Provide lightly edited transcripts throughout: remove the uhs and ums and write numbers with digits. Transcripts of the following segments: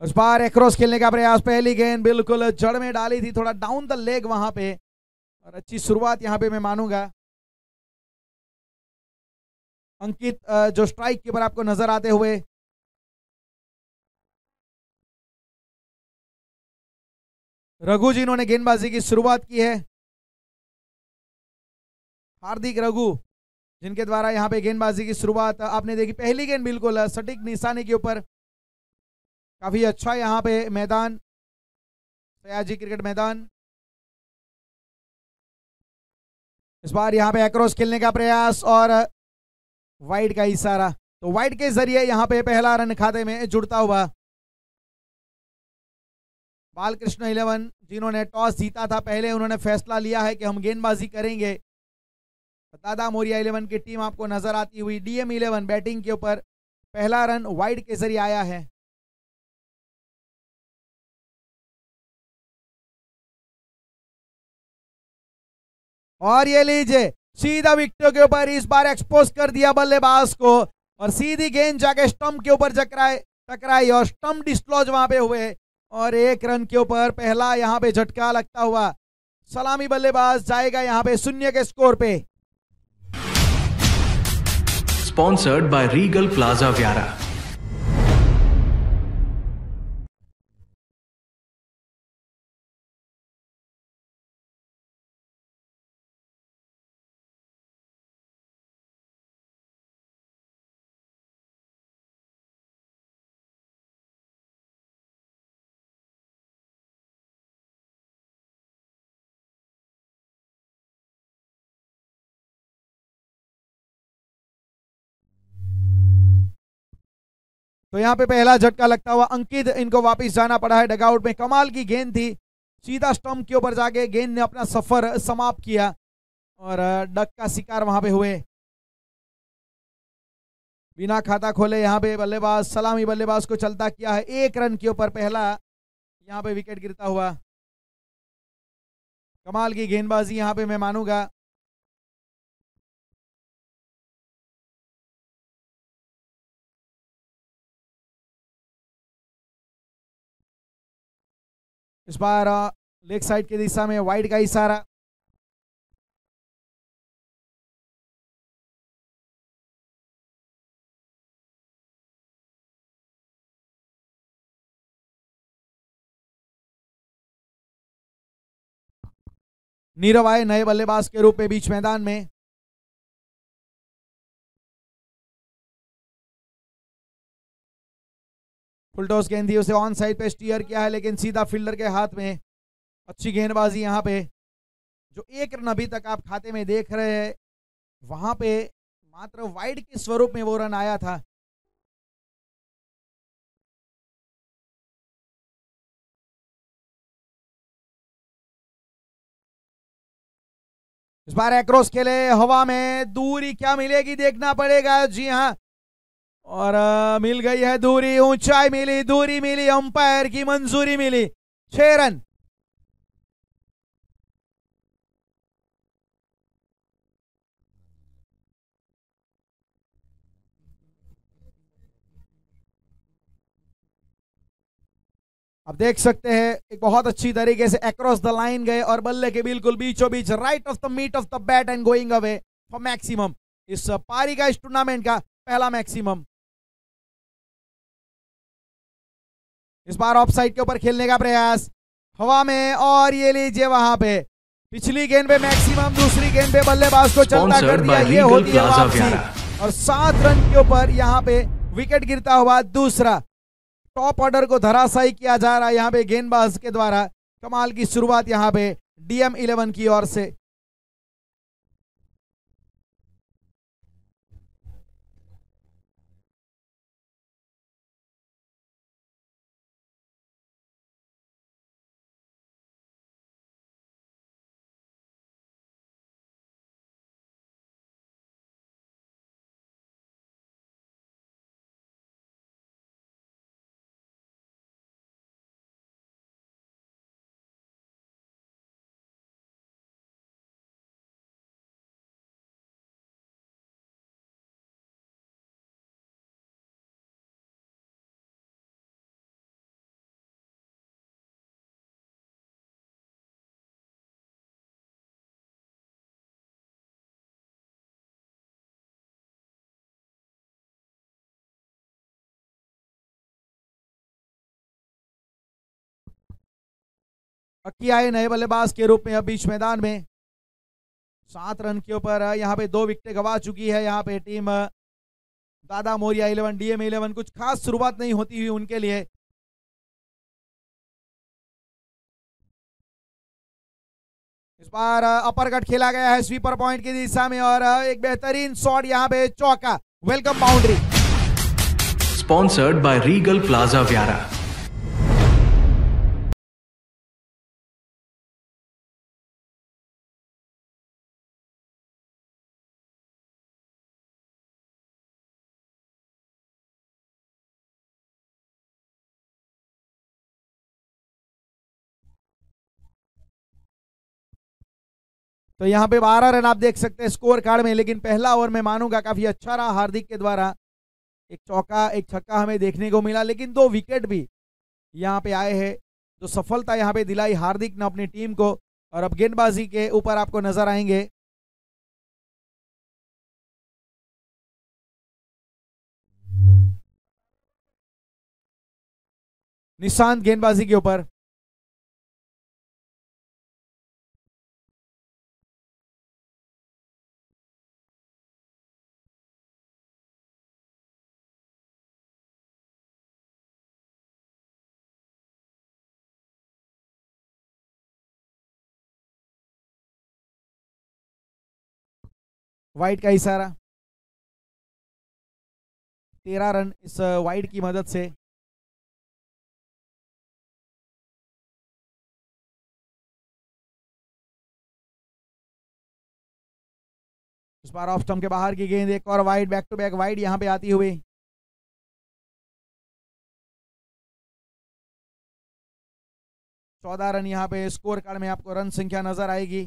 उस बार एक्रॉस खेलने का प्रयास, पहली गेंद बिल्कुल जड़ में डाली थी, थोड़ा डाउन द लेग वहां पे, और अच्छी शुरुआत यहां पे मैं मानूंगा। अंकित जो स्ट्राइक कीपर आपको नजर आते हुए, रघु जिन्होंने गेंदबाजी की शुरुआत की है, हार्दिक रघु जिनके द्वारा यहां पे गेंदबाजी की शुरुआत आपने देखी। पहली गेंद बिल्कुल सटीक निशाने के ऊपर, काफी अच्छा यहां पे मैदान, सयाजी क्रिकेट मैदान। इस बार यहां पे एक्रॉस खेलने का प्रयास और वाइड का इशारा, तो वाइड के जरिए यहां पे पहला रन खाते में जुड़ता हुआ बालकृष्ण 11 जिन्होंने टॉस जीता था, पहले उन्होंने फैसला लिया है कि हम गेंदबाजी करेंगे। दादा मोरिया 11 की टीम आपको नजर आती हुई, डीएम 11 बैटिंग के ऊपर, पहला रन वाइड के जरिए आया है। और ये लीजिए सीधा विकेटों के ऊपर इस बार एक्सपोज कर दिया बल्लेबाज को, और सीधी गेंद जाके स्टंप के ऊपर टकराई और स्टंप डिस्क्लोज वहां पे हुए, और एक रन के ऊपर पहला यहां पे झटका लगता हुआ सलामी बल्लेबाज जाएगा यहां पे 0 के स्कोर पे। स्पॉन्सर्ड बाय रीगल प्लाजा व्यारा। तो यहाँ पे पहला झटका लगता हुआ अंकित, इनको वापस जाना पड़ा है डगआउट में। कमाल की गेंद थी, सीधा स्टंप के ऊपर जाके गेंद ने अपना सफर समाप्त किया और डक का शिकार वहां पे हुए। बिना खाता खोले यहाँ पे बल्लेबाज, सलामी बल्लेबाज को चलता किया है, एक रन के ऊपर पहला यहाँ पे विकेट गिरता हुआ। कमाल की गेंदबाजी यहाँ पे मैं मानूंगा। इस बार लेग साइड की दिशा में वाइड का इशारा, नीरव आए नए बल्लेबाज के रूप में बीच मैदान में। फुलटॉस गेंद थी, उसे ऑन साइड पे स्टीयर किया है, लेकिन सीधा फील्डर के हाथ में। अच्छी गेंदबाजी यहाँ पे, जो एक रन अभी तक आप खाते में देख रहे हैं, वहां पे मात्र वाइड के स्वरूप में वो रन आया था। इस बार एक्रॉस खेले, हवा में दूरी क्या मिलेगी देखना पड़ेगा। जी हाँ, और मिल गई है दूरी, ऊंचाई मिली, दूरी मिली, अंपायर की मंजूरी मिली, 6 रन। अब देख सकते हैं एक बहुत अच्छी तरीके से अक्रॉस द लाइन गए और बल्ले के बिल्कुल बीचों बीच, right of the meat of the bat and going away for maximum. इस पारी का, इस टूर्नामेंट का पहला मैक्सिमम। इस बार ऑफ साइड के ऊपर खेलने का प्रयास, हवा में, और ये लीजिए वहां पे पिछली गेंद पे मैक्सिमम, दूसरी गेंद पे बल्लेबाज को चलता कर दिया। ये होती है वापसी, और 7 रन के ऊपर यहाँ पे विकेट गिरता हुआ दूसरा। टॉप ऑर्डर को धराशायी किया जा रहा है यहाँ पे गेंदबाज के द्वारा। कमाल की शुरुआत यहाँ पे डीएम 11 की ओर से। अक्की आए नए बल्लेबाज के रूप में अब बीच मैदान में। 7 रन के ऊपर यहाँ पे 2 विकेट गवा चुकी है यहाँ पे टीम दादा मोरिया 11 डीएम 11। कुछ खास शुरुआत नहीं होती हुई उनके लिए। इस बार अपर कट खेला गया है स्वीपर पॉइंट की दिशा में और एक बेहतरीन शॉट यहाँ पे चौका, welcome boundary. Sponsored by Regal Plaza व्यारा। तो यहाँ पे 12 रन आप देख सकते हैं स्कोर कार्ड में, लेकिन पहला ओवर मैं मानूंगा काफी अच्छा रहा हार्दिक के द्वारा। एक चौका एक छक्का हमें देखने को मिला, लेकिन 2 विकेट भी यहाँ पे आए हैं। तो सफलता यहाँ पे दिलाई हार्दिक ने अपनी टीम को। और अब गेंदबाजी के ऊपर आपको नजर आएंगे निशांत गेंदबाजी के ऊपर। वाइड का इशारा, 13 रन इस वाइड की मदद से। इस बार ऑफ स्टंप के बाहर की गेंद, एक और wide, back to back wide यहां पे आती हुई। चौदह रन यहां पे स्कोर कार्ड में आपको रन संख्या नजर आएगी।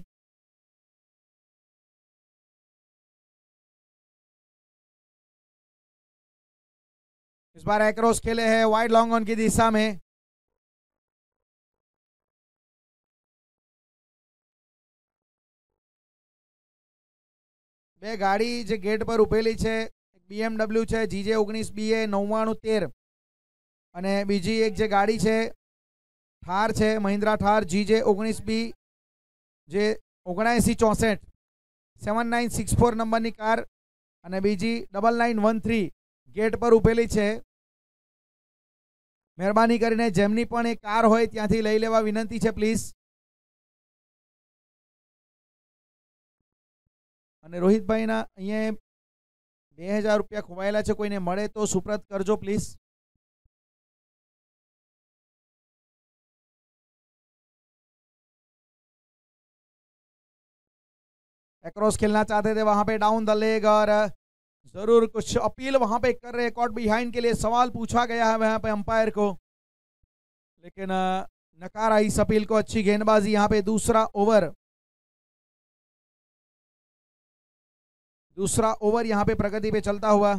इस बार एक्रॉस खेले हैं वाइड लॉन्ग ऑन की दिशा में। બે ગાડી જે ગેટ પર ઉભેલી છે BMW છે GJ19 BA 9913 અને બીજી એક જે ગાડી છે થાર છે મહિન્દ્રા થાર GJ19 B જે 7964 7964 નંબરની કાર અને બીજી 9913 ગેટ પર ઉભેલી છે। મહેરબાની કરીને જેમની પણ એક કાર હોય ત્યાંથી લઈ લેવા વિનંતી છે પ્લીઝ। અને રોહિતભાઈના અહીંયા 2000 રૂપિયા ખોવાયેલા છે, કોઈને મળે તો સુપ્રત કરજો પ્લીઝ। एक्रॉस खेलना चाहते थे वहां पे डाउन द लेग और जरूर कुछ अपील वहां पे कर रहे, कॉट बिहाइंड के लिए सवाल पूछा गया है वहां पे अंपायर को, लेकिन नकारा इस अपील को। अच्छी गेंदबाजी यहाँ पे। दूसरा ओवर यहाँ पे प्रगति पे चलता हुआ।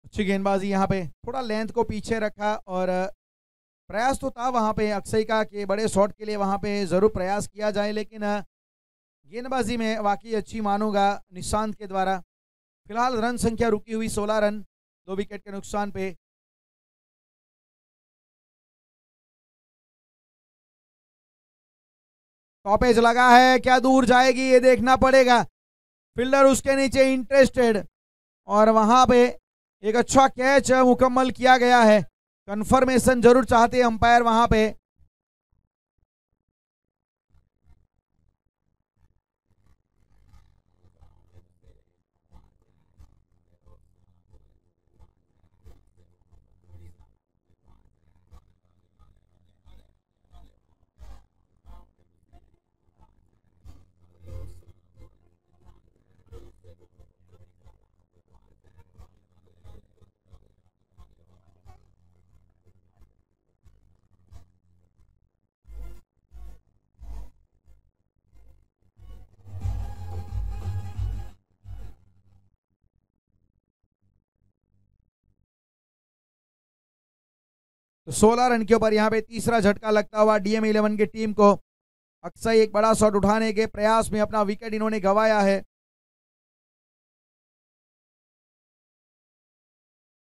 अच्छी गेंदबाजी यहाँ पे, थोड़ा लेंथ को पीछे रखा और प्रयास तो था वहां पे अक्षय का कि बड़े शॉट के लिए वहां पे जरूर प्रयास किया जाए, लेकिन गेंदबाजी में वाकई अच्छी मानूंगा निशांत के द्वारा। फिलहाल रन संख्या रुकी हुई 16 रन 2 विकेट के नुकसान पे। टॉपेज लगा है, क्या दूर जाएगी ये देखना पड़ेगा। फील्डर उसके नीचे इंटरेस्टेड और वहां पे एक अच्छा कैच मुकम्मल किया गया है। कंफर्मेशन जरूर चाहते हैं अंपायर वहां पे। तो 16 रन के ऊपर यहाँ पे तीसरा झटका लगता हुआ DM11 की टीम को। अक्सर एक बड़ा शॉट उठाने के प्रयास में अपना विकेट इन्होंने गंवाया है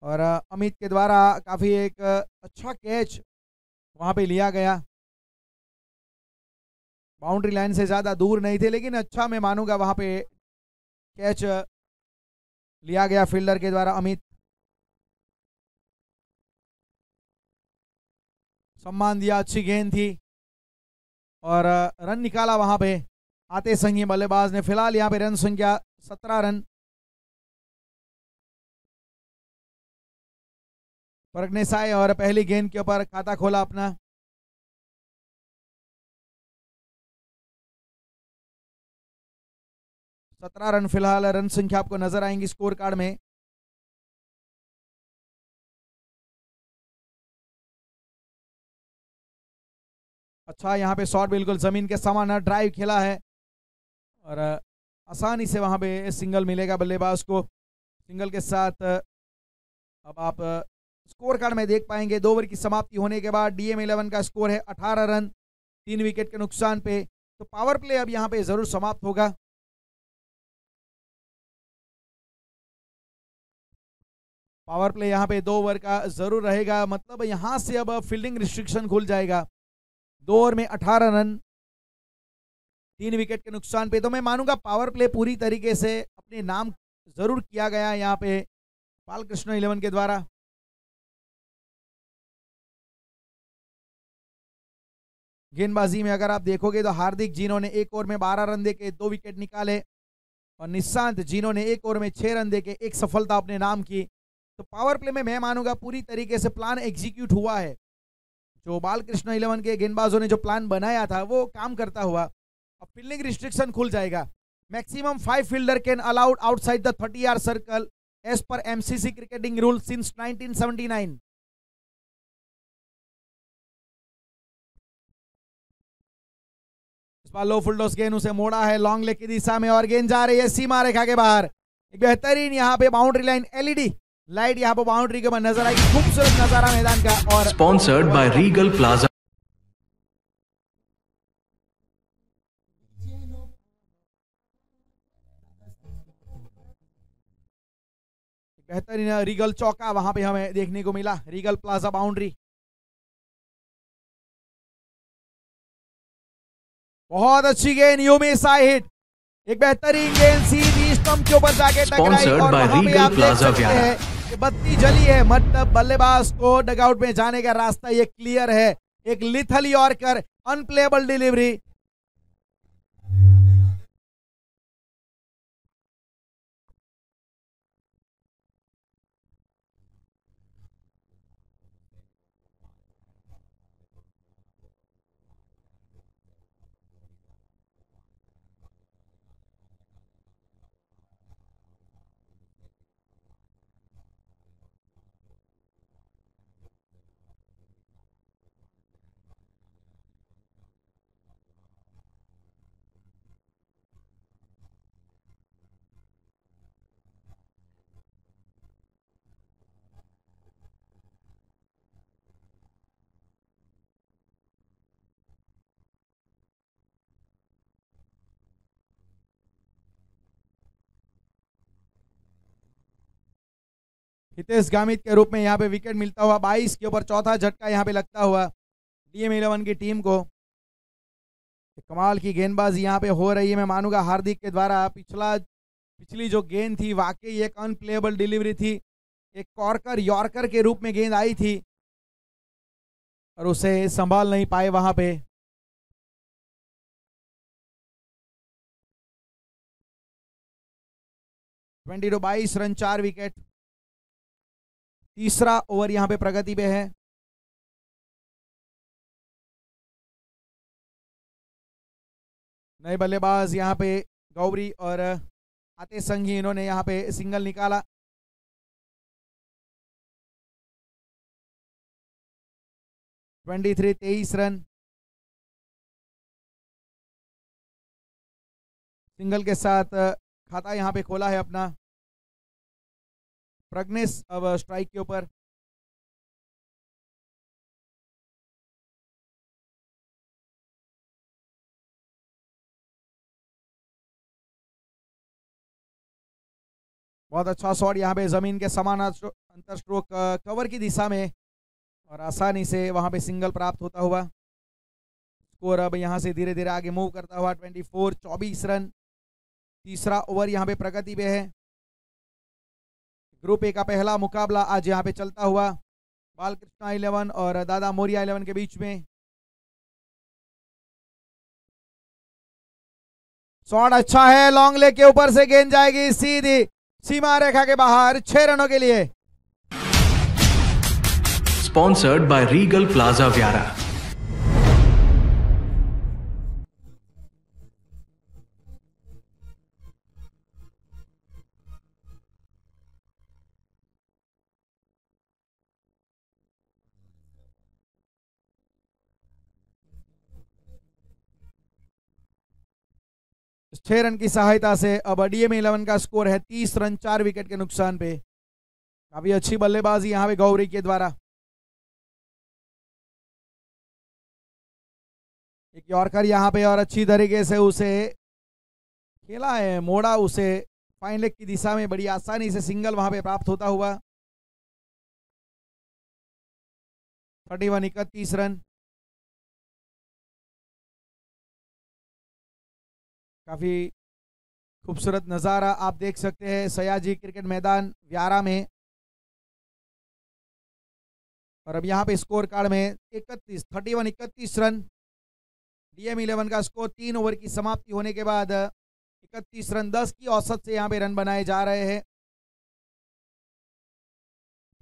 और अमित के द्वारा काफी एक अच्छा कैच वहां पे लिया गया। बाउंड्री लाइन से ज्यादा दूर नहीं थे, लेकिन अच्छा मैं मानूंगा वहां पे कैच लिया गया फील्डर के द्वारा। अमित सम्मान दिया, अच्छी गेंद थी और रन निकाला वहां पे आते संगी बल्लेबाज ने। फिलहाल यहाँ पे रन संख्या 17 रन। प्रज्ञेश आए और पहली गेंद के ऊपर खाता खोला अपना। सत्रह रन फिलहाल रन संख्या आपको नजर आएंगी स्कोर कार्ड में। अच्छा यहाँ पे शॉट बिल्कुल जमीन के समान ड्राइव खेला है और आसानी से वहां पे सिंगल मिलेगा बल्लेबाज को। सिंगल के साथ अब आप स्कोर कार्ड में देख पाएंगे 2 ओवर की समाप्ति होने के बाद DM11 का स्कोर है 18 रन 3 विकेट के नुकसान पे। तो पावर प्ले अब यहाँ पे जरूर समाप्त होगा। पावर प्ले यहाँ पे 2 ओवर का जरूर रहेगा, मतलब यहां से अब फील्डिंग रिस्ट्रिक्शन खुल जाएगा। 2 ओवर में 18 रन 3 विकेट के नुकसान पे। तो मैं मानूंगा पावर प्ले पूरी तरीके से अपने नाम जरूर किया गया है यहाँ पे बालकृष्ण 11 के द्वारा। गेंदबाजी में अगर आप देखोगे तो हार्दिक जिन्होंने 1 ओवर में 12 रन देके 2 विकेट निकाले और निशांत जिन्होंने 1 ओवर में 6 रन देके एक सफलता अपने नाम की। तो पावर प्ले में मैं मानूंगा पूरी तरीके से प्लान एग्जीक्यूट हुआ है। जो बालकृष्ण 11 के गेंदबाजों ने जो प्लान बनाया था वो काम करता हुआ। अब फील्डिंग रिस्ट्रिक्शन खुल जाएगा। Maximum 5 fielder can allowed outside the 30-yard circle as पर MCC क्रिकेटिंग रूल सिंस 1979। लो फुलडोस गेंद उसे मोड़ा है लॉन्ग लेग की दिशा में और गेंद जा रही है सीमा रेखा के बाहर। एक बेहतरीन यहाँ पे बाउंड्री लाइन LED लाइट यहाँ पे बाउंड्री के ऊपर नजर आएगी। खूबसूरत नजारा मैदान का। और स्पॉन्सर्ड बाय रीगल प्लाजा। बेहतरीन रीगल चौका वहां पे हमें देखने को मिला। रीगल प्लाजा बाउंड्री बहुत अच्छी गेंद यूमी हिट। एक बेहतरीन गेंद सीधी स्टंप के ऊपर जाके टकराई और वहां पे आप देख सकते हैं कि बत्ती जली है। मतलब बल्लेबाज को डगआउट में जाने का रास्ता ये क्लियर है। एक lethal yorker unplayable delivery. Hitesh Gamit के रूप में यहाँ पे विकेट मिलता हुआ 22 के ऊपर चौथा झटका यहाँ पे लगता हुआ DM11 की टीम को। कमाल की गेंदबाजी यहाँ पे हो रही है। मैं मानूंगा हार्दिक के द्वारा पिछली जो गेंद थी वाकई एक अनप्लेएबल डिलीवरी थी। एक कॉर्कर यॉर्कर के रूप में गेंद आई थी और उसे संभाल नहीं पाए वहां पे। Twenty 22 run 4 wicket. तीसरा ओवर यहां पे प्रगति पे है। नए बल्लेबाज यहां पे गौरी और आते संघी इन्होंने यहां पे सिंगल निकाला। Twenty 23 run. सिंगल के साथ खाता यहां पे खोला है अपना। प्रज्ञेश अब स्ट्राइक के ऊपर। बहुत अच्छा शॉट यहाँ पे जमीन के समान अंतर स्ट्रोक कवर की दिशा में और आसानी से वहां पे सिंगल प्राप्त होता हुआ। स्कोर अब यहाँ से धीरे धीरे आगे मूव करता हुआ 24 रन। तीसरा ओवर यहाँ पे प्रगति पे है। ग्रुप ए का पहला मुकाबला आज यहाँ पे चलता हुआ बालकृष्णा 11 और दादा मोरिया 11 के बीच में। शॉट अच्छा है, लॉन्ग लेग के ऊपर से गेंद जाएगी सीधी सीमा रेखा के बाहर 6 रनों के लिए। Sponsored by Regal Plaza Viara. छह रन की सहायता से अब डीएम 11 का स्कोर है 30 रन 4 विकेट के नुकसान पे। काफी अच्छी बल्लेबाजी यहां पे गौरी के द्वारा। एक यॉर्कर यहां पे और अच्छी तरीके से उसे खेला है, मोड़ा उसे फाइन लेग की दिशा में, बड़ी आसानी से सिंगल वहां पे प्राप्त होता हुआ। 31 रन। काफी खूबसूरत नज़ारा आप देख सकते हैं सयाजी क्रिकेट मैदान व्यारा में। और अब यहाँ पे स्कोर कार्ड में 31 रन। डीएम 11 का स्कोर 3 ओवर की समाप्ति होने के बाद 31 रन 10 की औसत से यहाँ पे रन बनाए जा रहे हैं।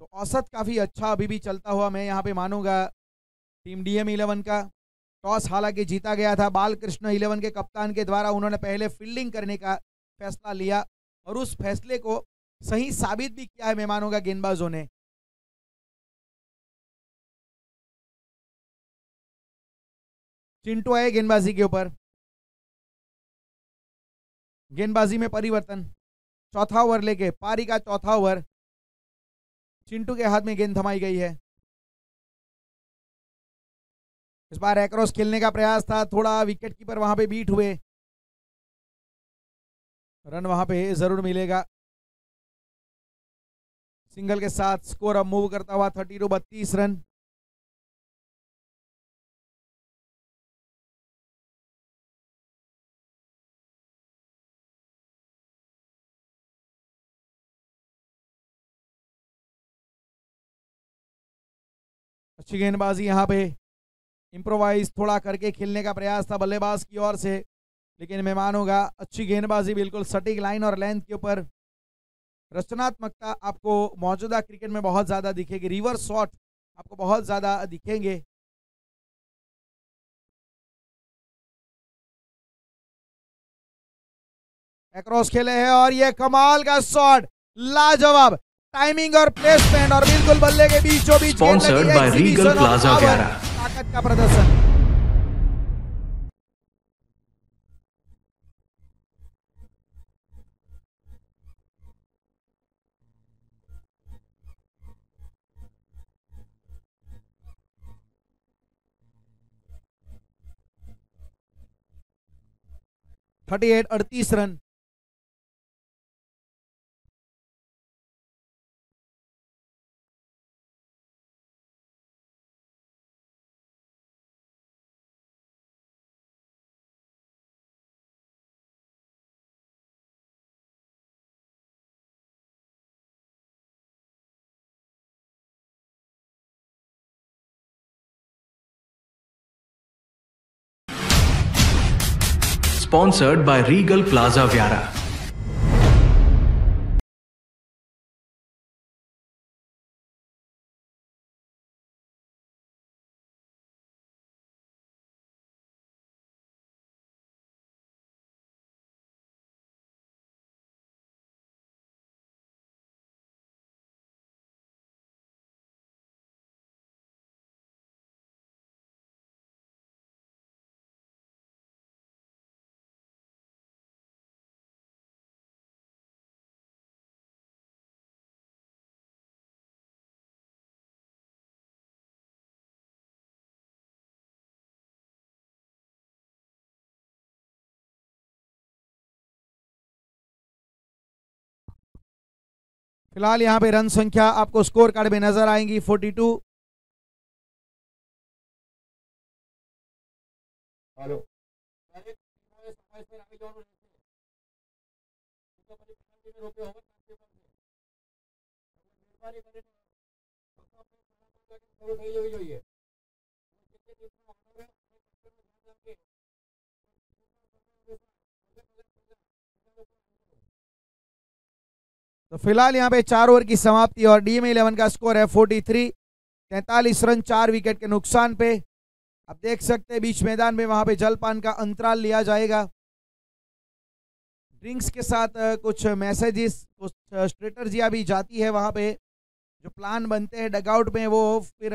तो औसत काफी अच्छा अभी भी चलता हुआ मैं यहाँ पे मानूंगा टीम डीएम 11 का। टॉस हालांकि जीता गया था बालकृष्ण 11 के कप्तान के द्वारा। उन्होंने पहले फील्डिंग करने का फैसला लिया और उस फैसले को सही साबित भी किया है मैं मानूंगा गेंदबाजों ने। चिंटू आए गेंदबाजी के ऊपर। गेंदबाजी में परिवर्तन। चौथा ओवर लेके पारी का चौथा ओवर चिंटू के हाथ में गेंद थमाई गई है। इस बार एक्रॉस खेलने का प्रयास था, थोड़ा विकेट कीपर वहां पे बीट हुए। रन वहां पे जरूर मिलेगा। सिंगल के साथ स्कोर अब मूव करता हुआ 32 रन। अच्छी गेंदबाजी यहाँ पे इम्प्रोवाइज थोड़ा करके खेलने का प्रयास था बल्लेबाज की ओर से, लेकिन मैं मानूंगा अच्छी गेंदबाजी, बिल्कुल सटीक लाइन और लेंथ के ऊपर। रचनात्मकता आपको मौजूदा क्रिकेट में बहुत ज्यादा दिखेगी, रिवर्स शॉट आपको बहुत ज्यादा दिखेंगे। एक्रॉस खेले हैं और ये कमाल का शॉट, लाजवाब टाइमिंग और प्लेसमेंट और बिल्कुल बल्ले के बीचों बीच ताकत का प्रदर्शन। Thirty 38 run. Sponsored by Regal Plaza Viara. फिलहाल यहाँ पे रन संख्या आपको स्कोर कार्ड में नजर आएंगी 42। हेलो तो फिलहाल यहाँ पे 4 ओवर की समाप्ति और DM11 का स्कोर है 43, 43 रन 4 विकेट के नुकसान पे। आप देख सकते हैं बीच मैदान में वहां पे जलपान का अंतराल लिया जाएगा। ड्रिंक्स के साथ कुछ मैसेजेस, कुछ स्ट्रेटर्जियां भी जाती है वहां पे, जो प्लान बनते हैं डगआउट में वो फिर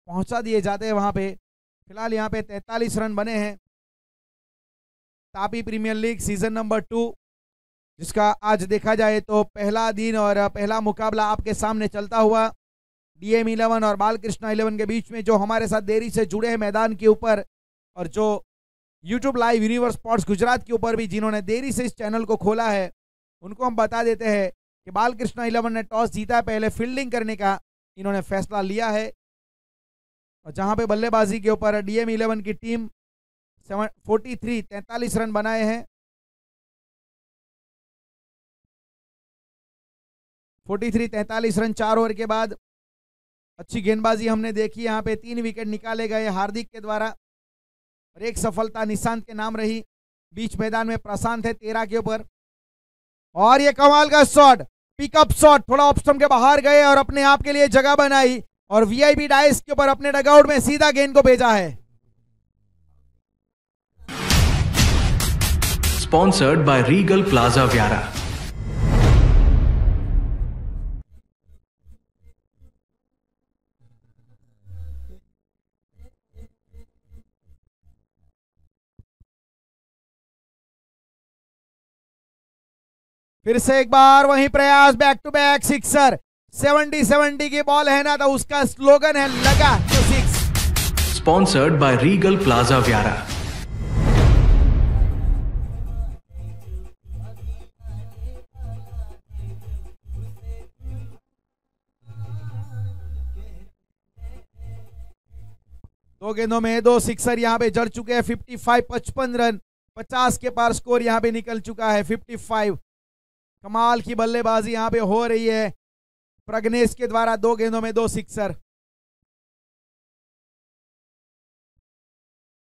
पहुंचा दिए जाते हैं वहां पे। फिलहाल यहाँ पे 43 रन बने हैं। Tapi premier league season number 2, जिसका आज देखा जाए तो पहला दिन और पहला मुकाबला आपके सामने चलता हुआ DM11 और बालकृष्णा 11 के बीच में, जो हमारे साथ देरी से जुड़े हैं मैदान के ऊपर, और जो YouTube live universe sports Gujarat के ऊपर भी जिन्होंने देरी से इस चैनल को खोला है, उनको हम बता देते हैं कि बालकृष्णा 11 ने टॉस जीता, पहले फील्डिंग करने का इन्होंने फैसला लिया है। और जहां पे बल्लेबाजी के ऊपर DM11 की टीम 43 रन बनाए हैं। 43 रन 4 ओवर के बाद अच्छी गेंदबाजी हमने देखी। यहाँ पे 3 विकेट निकाले गए हार्दिक के द्वारा और एक सफलता निशांत के नाम रही। बीच मैदान में प्रशांत है 13 के ऊपर, और ये कमाल का शॉट, पिकअप शॉट, थोड़ा ऑप्शन के बाहर गए और अपने आप के लिए जगह बनाई और VIP डाइस के ऊपर अपने डगआउट में सीधा गेंद को भेजा है। स्पॉन्सर्ड बाय रीगल प्लाजा व्यारा। फिर से एक बार वही प्रयास, बैक टू बैक सिक्सर। 70 की बॉल है ना, तो उसका स्लोगन है लगा तो six. Sponsored by Regal Plaza व्यारा। दो गेंदों में 2 सिक्सर यहां पे जड़ चुके हैं। 55 रन, 50 के पार स्कोर यहां पे निकल चुका है। 55 कमाल की बल्लेबाजी यहां पे हो रही है प्रग्नेश के द्वारा। 2 गेंदों में 2 सिक्सर।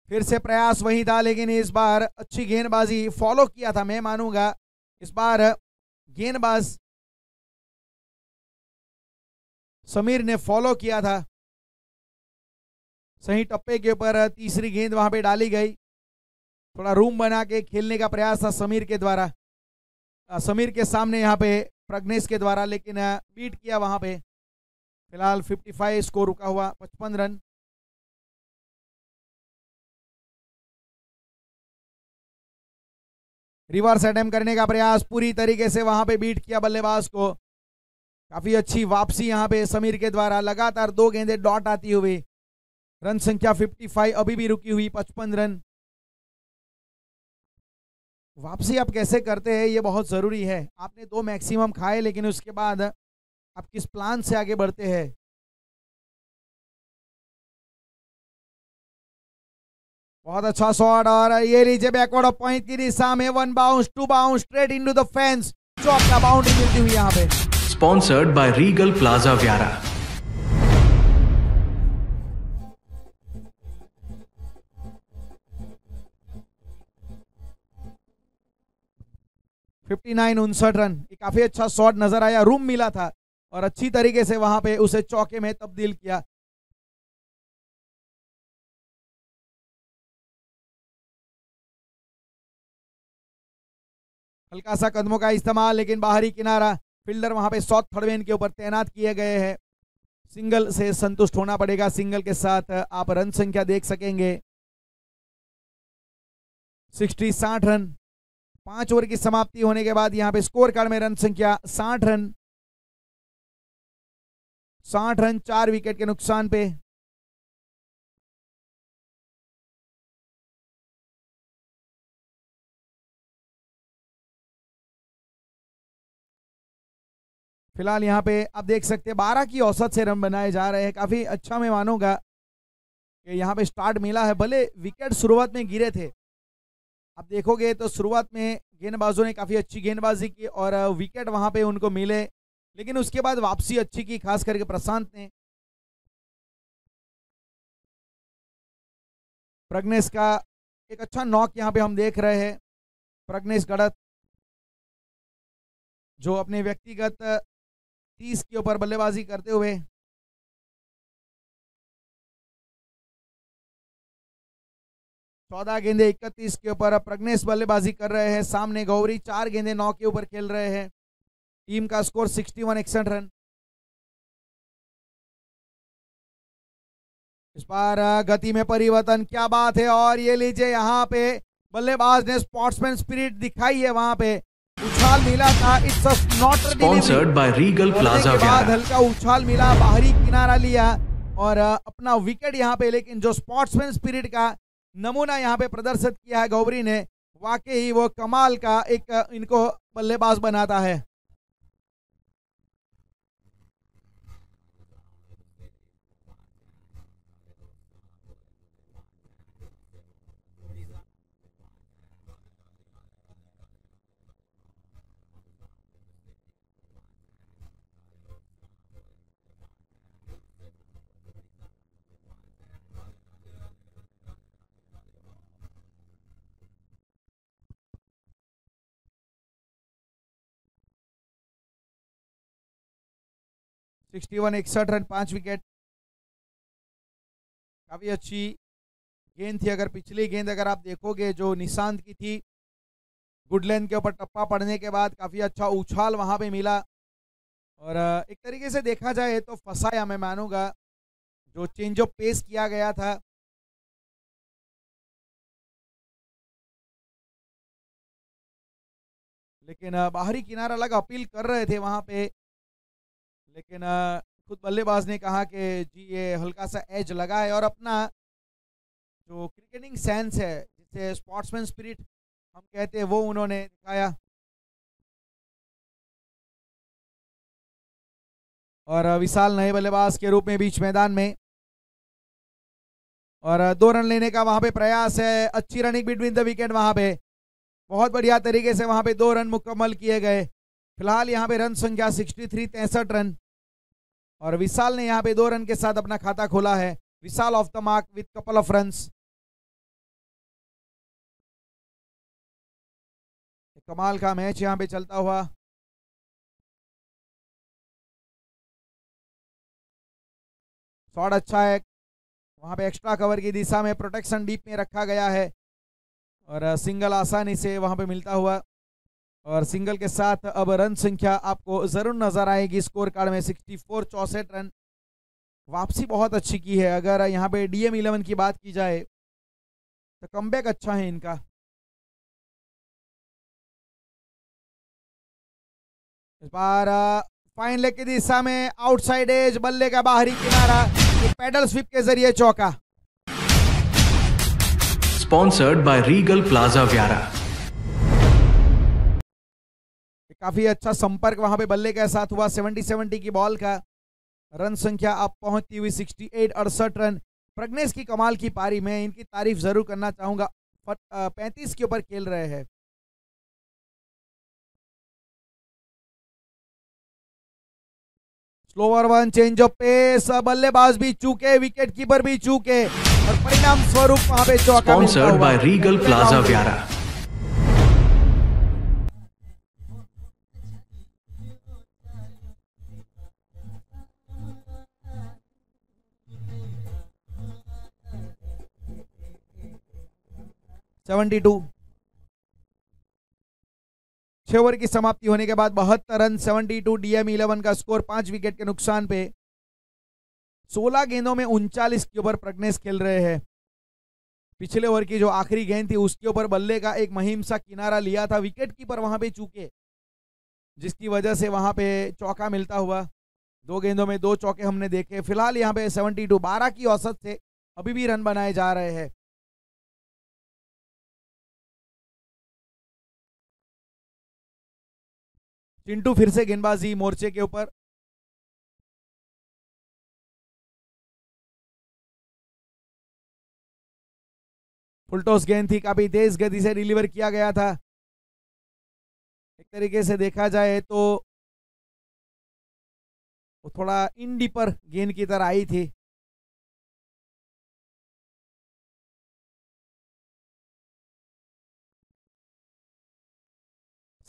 फिर से प्रयास वही था, लेकिन इस बार अच्छी गेंदबाजी फॉलो किया था, मैं मानूंगा। इस बार गेंदबाज समीर ने फॉलो किया था। सही टप्पे के ऊपर तीसरी गेंद वहां पे डाली गई। थोड़ा रूम बना के खेलने का प्रयास था समीर के द्वारा, समीर के सामने यहाँ पे प्रग्नेश के द्वारा, लेकिन बीट किया वहां पे। फिलहाल 55 स्कोर रुका हुआ, 55 रन। रिवर्स अटेम्प्ट करने का प्रयास, पूरी तरीके से वहां पे बीट किया बल्लेबाज को। काफी अच्छी वापसी यहां पे समीर के द्वारा। लगातार 2 गेंदें डॉट आती हुई। रन संख्या 55 अभी भी रुकी हुई, 55 रन। वापसी आप कैसे करते हैं ये बहुत जरूरी है। आपने 2 मैक्सिमम खाए, लेकिन उसके बाद आप किस प्लान से आगे बढ़ते हैं। बहुत अच्छा शॉट, और ये लीजिए बैकवर्ड ऑफ पॉइंट की दिशा में 1 bounce 2 bounce straight into the fence. चौक का बाउंड्री मिलती हुई यहाँ पे। Sponsored by Regal Plaza Vyara. Fifty 59 run. ये काफी अच्छा शॉट नजर आया, रूम मिला था और अच्छी तरीके से वहां पे उसे चौके में तब्दील किया। हल्का सा कदमों का इस्तेमाल, लेकिन बाहरी किनारा। फील्डर वहां पे साउथ थर्ड मैन के ऊपर तैनात किए गए हैं। सिंगल से संतुष्ट होना पड़ेगा। सिंगल के साथ आप रन संख्या देख सकेंगे 60 रन। 5 ओवर की समाप्ति होने के बाद यहां पे स्कोर कार्ड में रन संख्या 60 रन। 60 रन 4 विकेट के नुकसान पे। फिलहाल यहाँ पे आप देख सकते हैं 12 की औसत से रन बनाए जा रहे हैं। काफी अच्छा मैं मानूंगा कि यहाँ पे स्टार्ट मिला है। भले विकेट शुरुआत में गिरे थे, आप देखोगे तो शुरुआत में गेंदबाजों ने काफी अच्छी गेंदबाजी की और विकेट वहां पे उनको मिले, लेकिन उसके बाद वापसी अच्छी की, खास करके प्रशांत ने। प्रज्ञेश का एक अच्छा नॉक यहाँ पे हम देख रहे हैं। प्रज्ञेश गढ़त जो अपने व्यक्तिगत 30 के ऊपर बल्लेबाजी करते हुए 14 गेंदे 31 के ऊपर प्रज्ञेश बल्लेबाजी कर रहे हैं। सामने गौरी 4 गेंदे 9 के ऊपर खेल रहे हैं। टीम का स्कोर 61 रन। इस बार गति में परिवर्तन, क्या बात है। और ये लीजिए यहाँ पे बल्लेबाज ने स्पोर्ट्समैन स्पिरिट दिखाई है, वहां पे उछाल मिला था। It's not sponsored by Regal Plaza व्यारा। हल्का उछाल मिला, बाहरी किनारा लिया और अपना विकेट यहाँ पे, लेकिन जो स्पोर्ट्समैन स्पिरिट का नमूना यहाँ पे प्रदर्शित किया है गौरी ने, वाकई वो कमाल का एक इनको बल्लेबाज बनाता है। Sixty 61 run, 5 wicket. काफी अच्छी गेंद थी। अगर पिछली गेंद अगर आप देखोगे जो निशांत की थी, गुडलैंड के ऊपर टप्पा पड़ने के बाद काफी अच्छा उछाल वहां पे मिला और एक तरीके से देखा जाए तो फंसाया, मैं मानूंगा, जो चेंज ऑफ पेस किया गया था। लेकिन बाहरी किनारा लगा, अपील कर रहे थे वहां पे, लेकिन खुद बल्लेबाज ने कहा कि जी ये हल्का सा एज लगा है और अपना जो क्रिकेटिंग सेंस है, जिसे स्पोर्ट्समैन स्पिरिट हम कहते हैं, वो उन्होंने दिखाया। और विशाल नए बल्लेबाज के रूप में बीच मैदान में, और 2 रन लेने का वहां पे प्रयास है। अच्छी रनिंग बिटवीन द विकेट, वहां पे बहुत बढ़िया तरीके से वहां पे 2 रन मुकम्मल किए गए। फिलहाल यहाँ पे रन संख्या 63 रन और विशाल ने यहाँ पे 2 रन के साथ अपना खाता खोला है। Vishal off the mark with couple of runs. कमाल का मैच यहाँ पे चलता हुआ। शॉट अच्छा है, वहां पे एक्स्ट्रा कवर की दिशा में प्रोटेक्शन डीप में रखा गया है और सिंगल आसानी से वहां पे मिलता हुआ। और सिंगल के साथ अब रन संख्या आपको जरूर नजर आएगी स्कोर कार्ड में 64 64 रन। वापसी बहुत अच्छी की है। अगर यहाँ पे DM11 की बात की जाए तो कमबैक अच्छा है इनका। इस बार फाइन लेग की दिशा में आउटसाइड एज, बल्ले का बाहरी किनारा, पैडल स्वीप के जरिए चौका। स्पॉन्सर्ड बाय रीगल प्लाजा व्यारा। काफी अच्छा संपर्क वहां पे बल्ले के साथ हुआ 70 की बॉल का। रन संख्या अब पहुंचती हुई 68 68 रन। प्रज्ञेश की कमाल की पारी में इनकी तारीफ जरूर करना चाहूंगा। 35 के ऊपर खेल रहे हैं। Slower one, change of pace, बल्लेबाज भी चूके, विकेट कीपर भी चूके और परिणाम स्वरूप वहां पे चौका। Sponsored by Regal Plaza Vyara. Seventy 6 over की समाप्ति होने के बाद 72 रन, 72 DM11 का स्कोर। 5 विकेट के नुकसान पे 16 गेंदों में 39 के ऊपर प्रज्ञेश खेल रहे हैं। पिछले ओवर की जो आखिरी गेंद थी उसके ऊपर बल्ले का एक मुहिम सा किनारा लिया था, विकेट कीपर वहां पे चूके, जिसकी वजह से वहां पे चौका मिलता हुआ। 2 गेंदों में 2 चौके हमने देखे। फिलहाल यहाँ पे 72 12 की औसत से अभी भी रन बनाए जा रहे हैं। चिंटू फिर से गेंदबाजी मोर्चे के ऊपर। फुलटॉस गेंद थी, काफी तेज गति से डिलीवर किया गया था। एक तरीके से देखा जाए तो वो थोड़ा इन डीपर गेंद की तरह आई थी।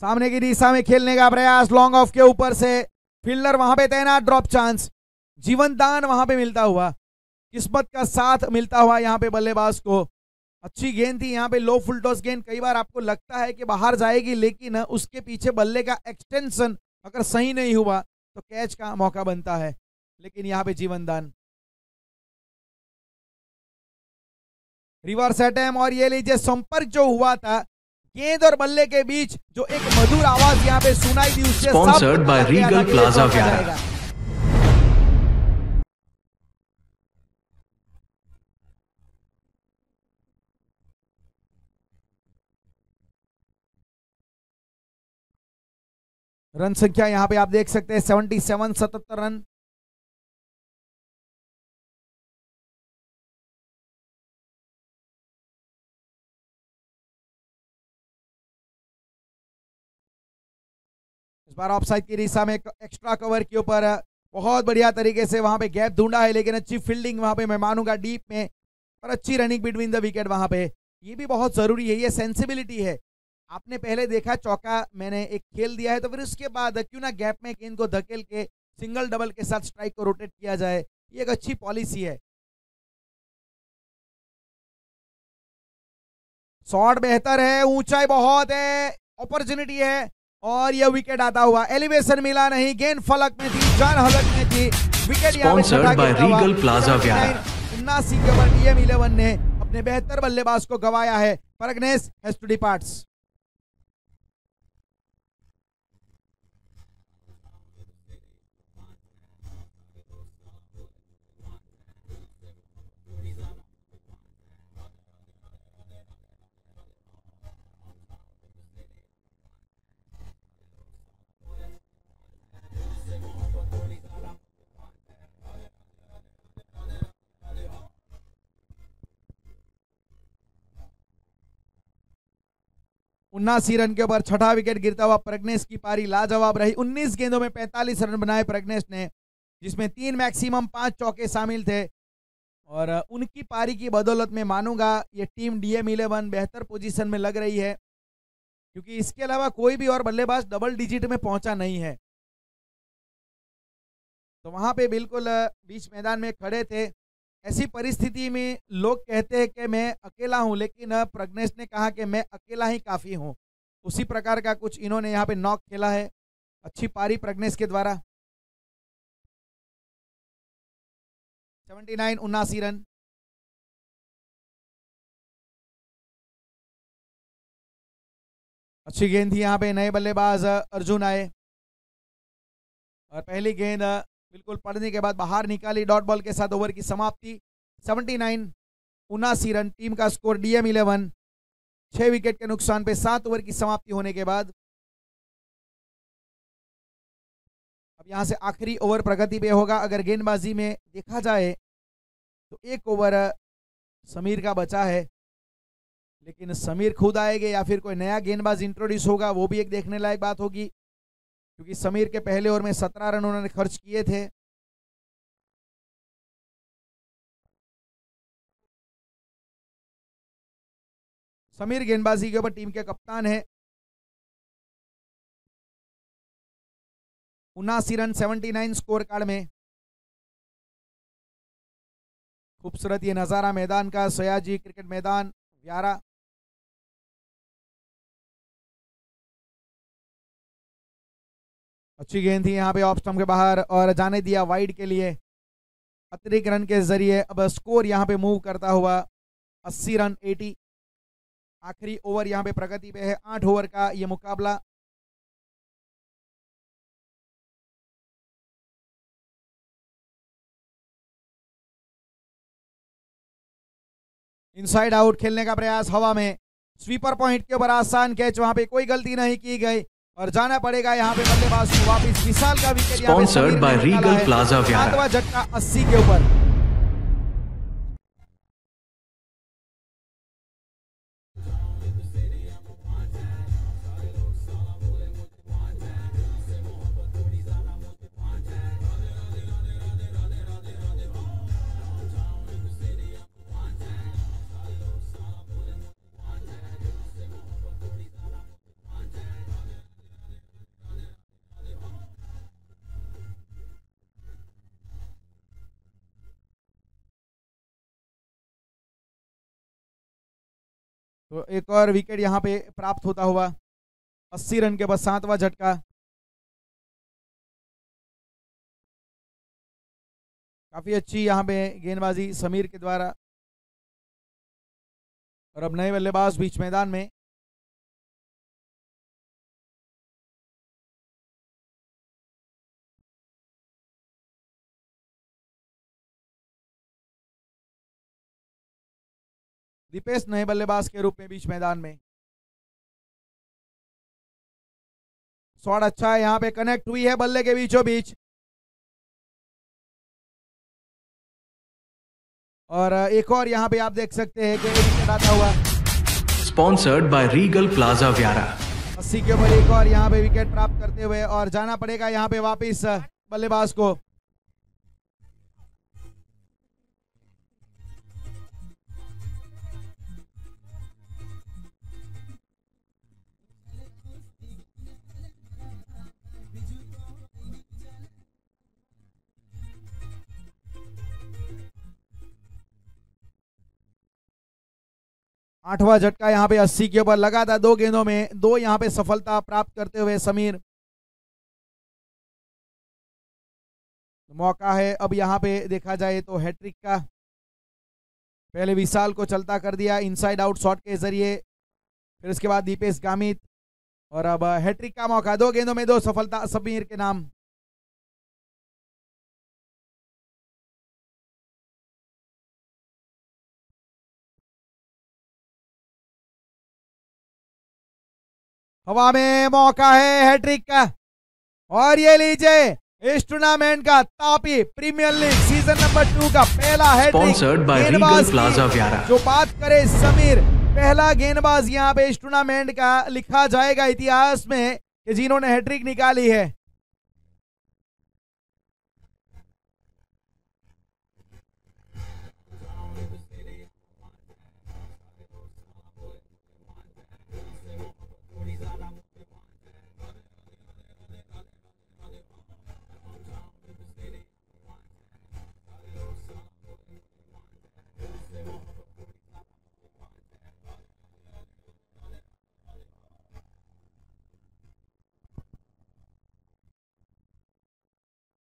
सामने की दिशा में खेलने का प्रयास, लॉन्ग ऑफ के ऊपर से फील्डर वहां पे तैनात, ड्रॉप चांस, जीवन दान वहां पे मिलता हुआ, किस्मत का साथ मिलता हुआ यहाँ पे बल्लेबाज को। अच्छी गेंद थी यहाँ पे, लो फुल टॉस गेंद। कई बार आपको लगता है कि बाहर जाएगी, लेकिन उसके पीछे बल्ले का एक्सटेंशन अगर सही नहीं हुआ तो कैच का मौका बनता है, लेकिन यहाँ पे जीवन दान। रिवर्स अटैम्प्ट और ये लीजिए संपर्क जो हुआ था गेंद और बल्ले के बीच, जो एक मधुर आवाज यहाँ पे सुनाई दी, उससे sponsored by Regal Plaza Vyara. Run संख्या यहां पे आप देख सकते हैं 77, 77 रन। इस बार ऑफसाइड की दिशा में एक्स्ट्रा कवर के ऊपर बहुत बढ़िया तरीके से वहां पे गैप ढूंढा है, लेकिन अच्छी फील्डिंग वहां पे मैं मानूंगा डीप में, और अच्छी रनिंग बिटवीन द विकेट वहां पे। ये भी बहुत जरूरी है, ये सेंसिबिलिटी है। आपने पहले देखा चौका मैंने एक खेल दिया है, तो फिर उसके बाद क्यों ना गैप में गेंद को धकेल के सिंगल डबल के साथ स्ट्राइक को रोटेट किया जाए, ये एक अच्छी पॉलिसी है। शॉट बेहतर है, ऊंचाई बहुत है, अपॉर्चुनिटी है, और यह विकेट आता हुआ। एलिवेशन मिला नहीं, गेंद फलक में थी, जान हलक में थी, wicket sponsored by Regal Plaza व्यारा। 79 के ओवर DM11 ने अपने बेहतर बल्लेबाज को गवाया है। Pragnesh has to departs. उन्नासी रन के ऊपर छठा विकेट गिरता हुआ प्रज्ञेश की पारी लाजवाब रही। 19 गेंदों में 45 रन बनाए प्रज्ञेश ने, जिसमें 3 मैक्सिमम 5 चौके शामिल थे, और उनकी पारी की बदौलत में मानूंगा ये टीम DM11 बेहतर पोजीशन में लग रही है, क्योंकि इसके अलावा कोई भी और बल्लेबाज डबल डिजिट में पहुंचा नहीं है। तो वहां पे बिल्कुल बीच मैदान में खड़े थे। ऐसी परिस्थिति में लोग कहते हैं कि मैं अकेला हूं, लेकिन प्रज्ञेश ने कहा कि मैं अकेला ही काफी हूं। उसी प्रकार का कुछ इन्होंने यहाँ पे नॉक खेला है। अच्छी पारी प्रज्ञेश के द्वारा। 79, 79 रन। अच्छी गेंद थी यहाँ पे, नए बल्लेबाज अर्जुन आए और पहली गेंद बिल्कुल पड़ने के बाद बाहर निकाली, डॉट बॉल के साथ ओवर की समाप्ति। 79, 79 रन टीम का स्कोर DM11। 6 विकेट के नुकसान पे 7 ओवर की समाप्ति होने के बाद अब यहां से आखिरी ओवर प्रगति पे होगा। अगर गेंदबाजी में देखा जाए तो एक ओवर समीर का बचा है, लेकिन समीर खुद आएंगे या फिर कोई नया गेंदबाज इंट्रोड्यूस होगा, वो भी एक देखने लायक बात होगी, क्योंकि समीर के पहले ओवर में 17 रन उन्होंने खर्च किए थे। समीर गेंदबाजी के ऊपर टीम के कप्तान है। 79 रन 79 स्कोर कार्ड में। खूबसूरत ये नजारा मैदान का, सयाजी क्रिकेट मैदान व्यारा। अच्छी गेंद थी यहाँ पे ऑफ स्टंप के बाहर और जाने दिया वाइड के लिए। अतिरिक्त रन के जरिए अब स्कोर यहाँ पे मूव करता हुआ 80 रन 80। आखिरी ओवर यहाँ पे प्रगति पे है, 8 ओवर का ये मुकाबला। इनसाइड आउट खेलने का प्रयास हवा में, स्वीपर पॉइंट के ऊपर आसान कैच, वहां पे कोई गलती नहीं की गई और जाना पड़ेगा यहाँ पे बल्लेबाज को वापिस। विशाल का wicket sponsored by Regal Plaza Vyara. 7वां झटका 80 के ऊपर। तो एक और विकेट यहाँ पे प्राप्त होता हुआ 80 रन के बाद 7वां झटका। काफी अच्छी यहाँ पे गेंदबाजी समीर के द्वारा। और अब नए बल्लेबाज बीच मैदान में। दीपेश नए बल्लेबाज के रूप में बीच मैदान में। शॉट अच्छा है, यहाँ पे कनेक्ट हुई है बल्ले के बीचों बीच। और एक और यहाँ पे आप देख सकते हैं कि विकेट आता हुआ। स्पॉन्सर्ड बाय रीगल प्लाजा व्यारा। 80 के ऊपर एक और यहाँ पे विकेट प्राप्त करते हुए और जाना पड़ेगा यहाँ पे वापिस बल्लेबाज को। आठवां झटका यहाँ पे 80 के ऊपर लगा था। 2 गेंदों में 2 यहाँ पे सफलता प्राप्त करते हुए समीर। मौका है अब यहाँ पे देखा जाए तो हैट्रिक का। पहले विशाल को चलता कर दिया इनसाइड आउट शॉट के जरिए, फिर उसके बाद दीपेश गामित और अब हैट्रिक का मौका। 2 गेंदों में 2 सफलता समीर के नाम। हवा में मौका है हैट्रिक का। और ये लीजिए इस टूर्नामेंट का Tapi premier league season number 2 का पहला हैट्रिक गेंदबाज प्लाजा व्यारा। जो बात करे समीर, पहला गेंदबाज यहाँ पे इस टूर्नामेंट का लिखा जाएगा इतिहास में कि जिन्होंने हैट्रिक निकाली है।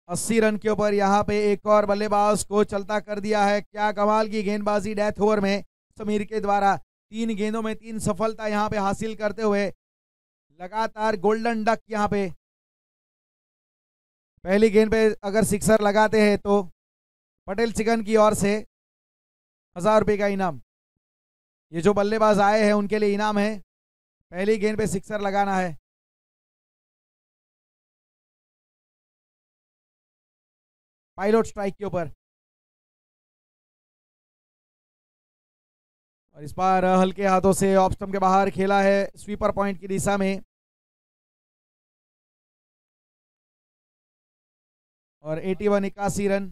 अस्सी रन के ऊपर यहाँ पे एक और बल्लेबाज को चलता कर दिया है। क्या कमाल की गेंदबाजी डेथ ओवर में समीर के द्वारा। 3 गेंदों में 3 सफलता यहाँ पे हासिल करते हुए लगातार गोल्डन डक यहाँ पे। पहली गेंद पे अगर सिक्सर लगाते हैं तो पटेल चिकन की ओर से 1000 रुपये का इनाम। ये जो बल्लेबाज आए हैं उनके लिए इनाम है, पहली गेंद पे सिक्सर लगाना है। पायलट स्ट्राइक के ऊपर। और इस बार हल्के हाथों से ऑफ स्टंप के बाहर खेला है स्वीपर पॉइंट की दिशा में। और 81 रन।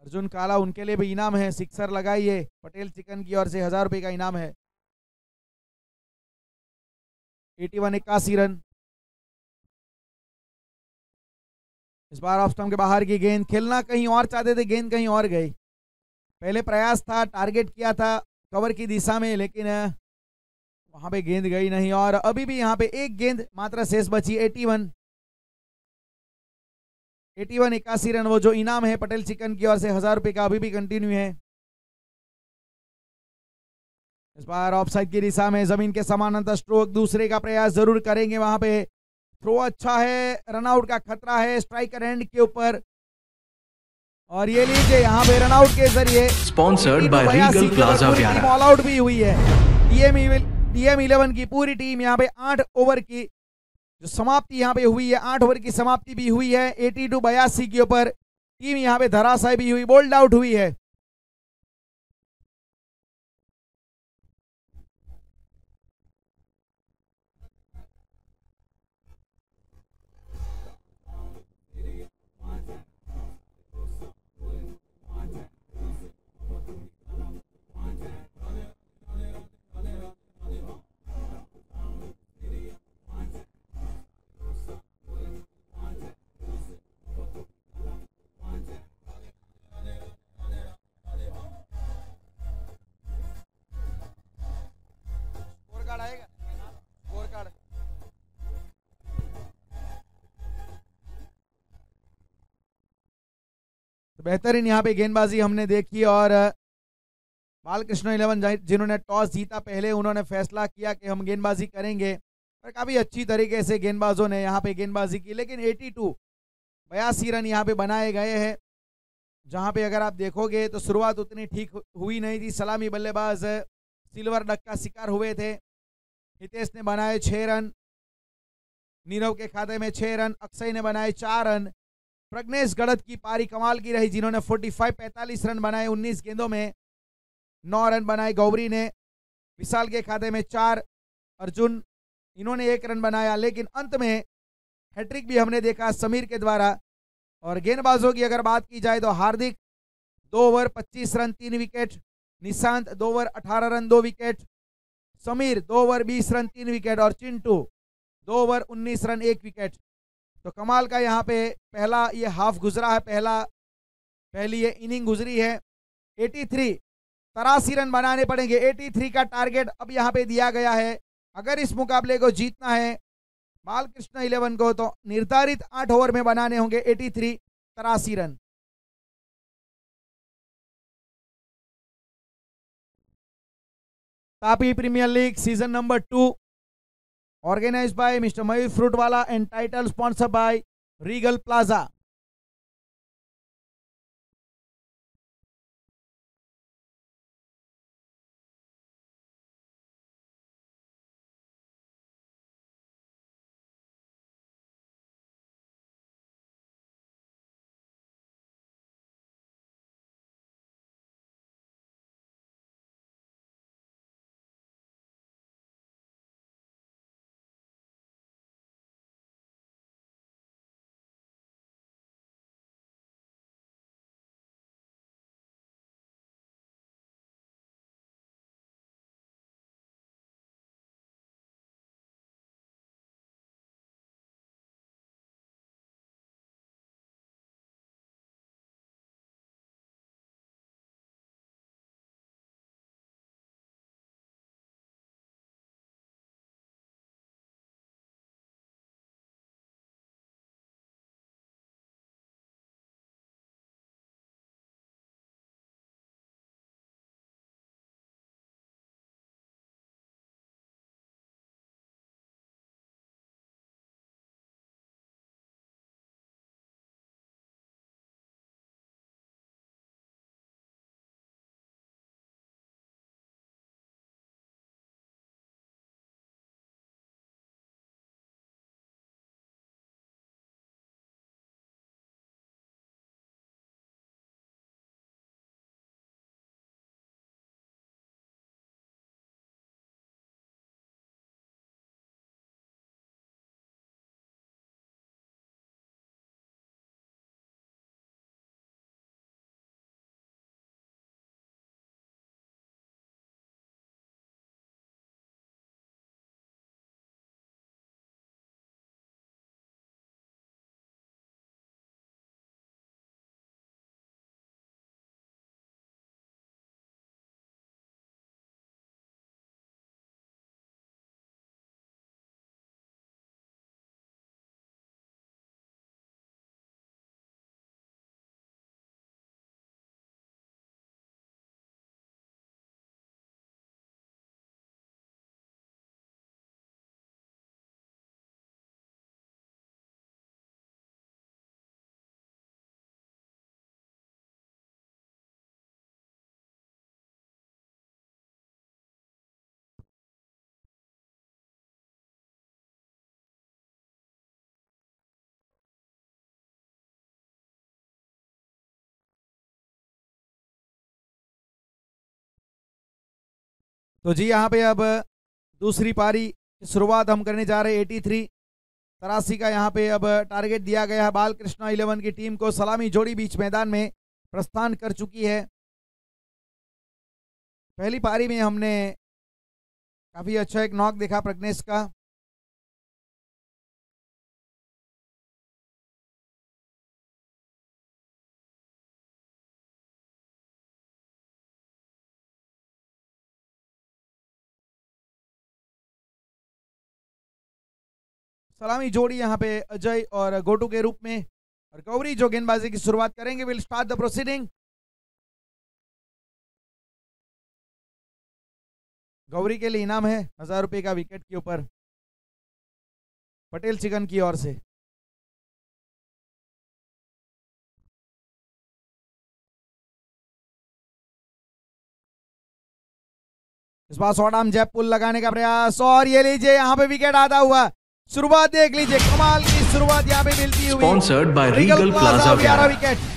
अर्जुन काला उनके लिए भी इनाम है, सिक्सर लगाइए। पटेल चिकन की ओर से 1000 रुपये का इनाम है। 81 रन। इस बार ऑफ स्टंप के बाहर की गेंद, खेलना कहीं और चाहते थे, गेंद कहीं और गई। पहले प्रयास था, टारगेट किया था कवर की दिशा में, लेकिन वहां पे गेंद गई नहीं। और अभी भी यहाँ पे एक गेंद मात्र शेष बची। 81 81 रन। वो जो इनाम है पटेल चिकन की ओर से 1000 रुपये का अभी भी कंटिन्यू है। इस बार ऑफ साइड की दिशा में जमीन के समानांतर स्ट्रोक, दूसरे का प्रयास जरूर करेंगे। वहां पे थ्रो अच्छा है, रनआउट का खतरा है स्ट्राइकर एंड के ऊपर। और ये लीजिए यहाँ पे रनआउट के जरिए sponsored by Regal Plaza Vyara. All out भी हुई है। DM11 की पूरी टीम यहाँ पे 8 ओवर की जो समाप्ति यहाँ पे हुई है, 8 ओवर की समाप्ति भी हुई है 82-82 के ऊपर। टीम यहाँ पे धराशायी भी हुई, बोल्ड आउट हुई है। स्कोर कार्ड आएगा, स्कोर कार्ड। तो बेहतरीन यहाँ पे गेंदबाजी हमने देखी और बालकृष्ण 11 जिन्होंने टॉस जीता पहले, उन्होंने फैसला किया कि हम गेंदबाजी करेंगे और काफ़ी अच्छी तरीके से गेंदबाजों ने यहाँ पे गेंदबाजी की। लेकिन 82-82 रन यहाँ पे बनाए गए हैं, जहाँ पे अगर आप देखोगे तो शुरुआत उतनी ठीक हुई नहीं थी। सलामी बल्लेबाज सिल्वर डक का शिकार हुए थे। हितेश ने बनाए 6 रन, नीरव के खाते में 6 रन, अक्षय ने बनाए 4 रन, प्रज्ञेश गढ़त की पारी कमाल की रही जिन्होंने 45-45 रन बनाए 19 गेंदों में। 9 रन बनाए गौरी ने, विशाल के खाते में 4, अर्जुन इन्होंने 1 रन बनाया। लेकिन अंत में हैट्रिक भी हमने देखा समीर के द्वारा। और गेंदबाजों की अगर बात की जाए तो हार्दिक 2 over 25 run 3 wicket, Nishant 2 over 18 run 2 wicket, Sameer 2 over 20 run 3 wicket और चिंटू 2 ओवर 19 रन 1 विकेट। तो कमाल का यहाँ पे पहला ये हाफ गुजरा है, पहली ये इनिंग गुजरी है। 83 रन बनाने पड़ेंगे, 83 का टारगेट अब यहाँ पे दिया गया है। अगर इस मुकाबले को जीतना है बालकृष्ण 11 को तो निर्धारित 8 ओवर में बनाने होंगे 83 run. Tapi premier league season number 2 organised by mister Mayur Fruitwala and title sponsored by Regal Plaza. तो जी यहाँ पे अब दूसरी पारी की शुरुआत हम करने जा रहे हैं। 83 का यहाँ पे अब टारगेट दिया गया है। बालकृष्णा 11 की टीम को सलामी जोड़ी बीच मैदान में प्रस्थान कर चुकी है। पहली पारी में हमने काफी अच्छा एक नॉक देखा प्रज्ञेश का। सलामी जोड़ी यहाँ पे अजय और गोटू के रूप में, और गौरी जो गेंदबाजी की शुरुआत करेंगे। Will start the proceeding. Gauri के लिए इनाम है 1000 रुपए का विकेट के ऊपर पटेल चिकन की ओर से। इस बार शॉर्ट आर्म जैप पुल लगाने का प्रयास, और ये लीजिए यहाँ पे विकेट आता हुआ। शुरुआत देख लीजिए, कमाल की शुरुआत यहाँ पे मिलती हुई। Sponsored by Regal Plaza Vyara. Wicket.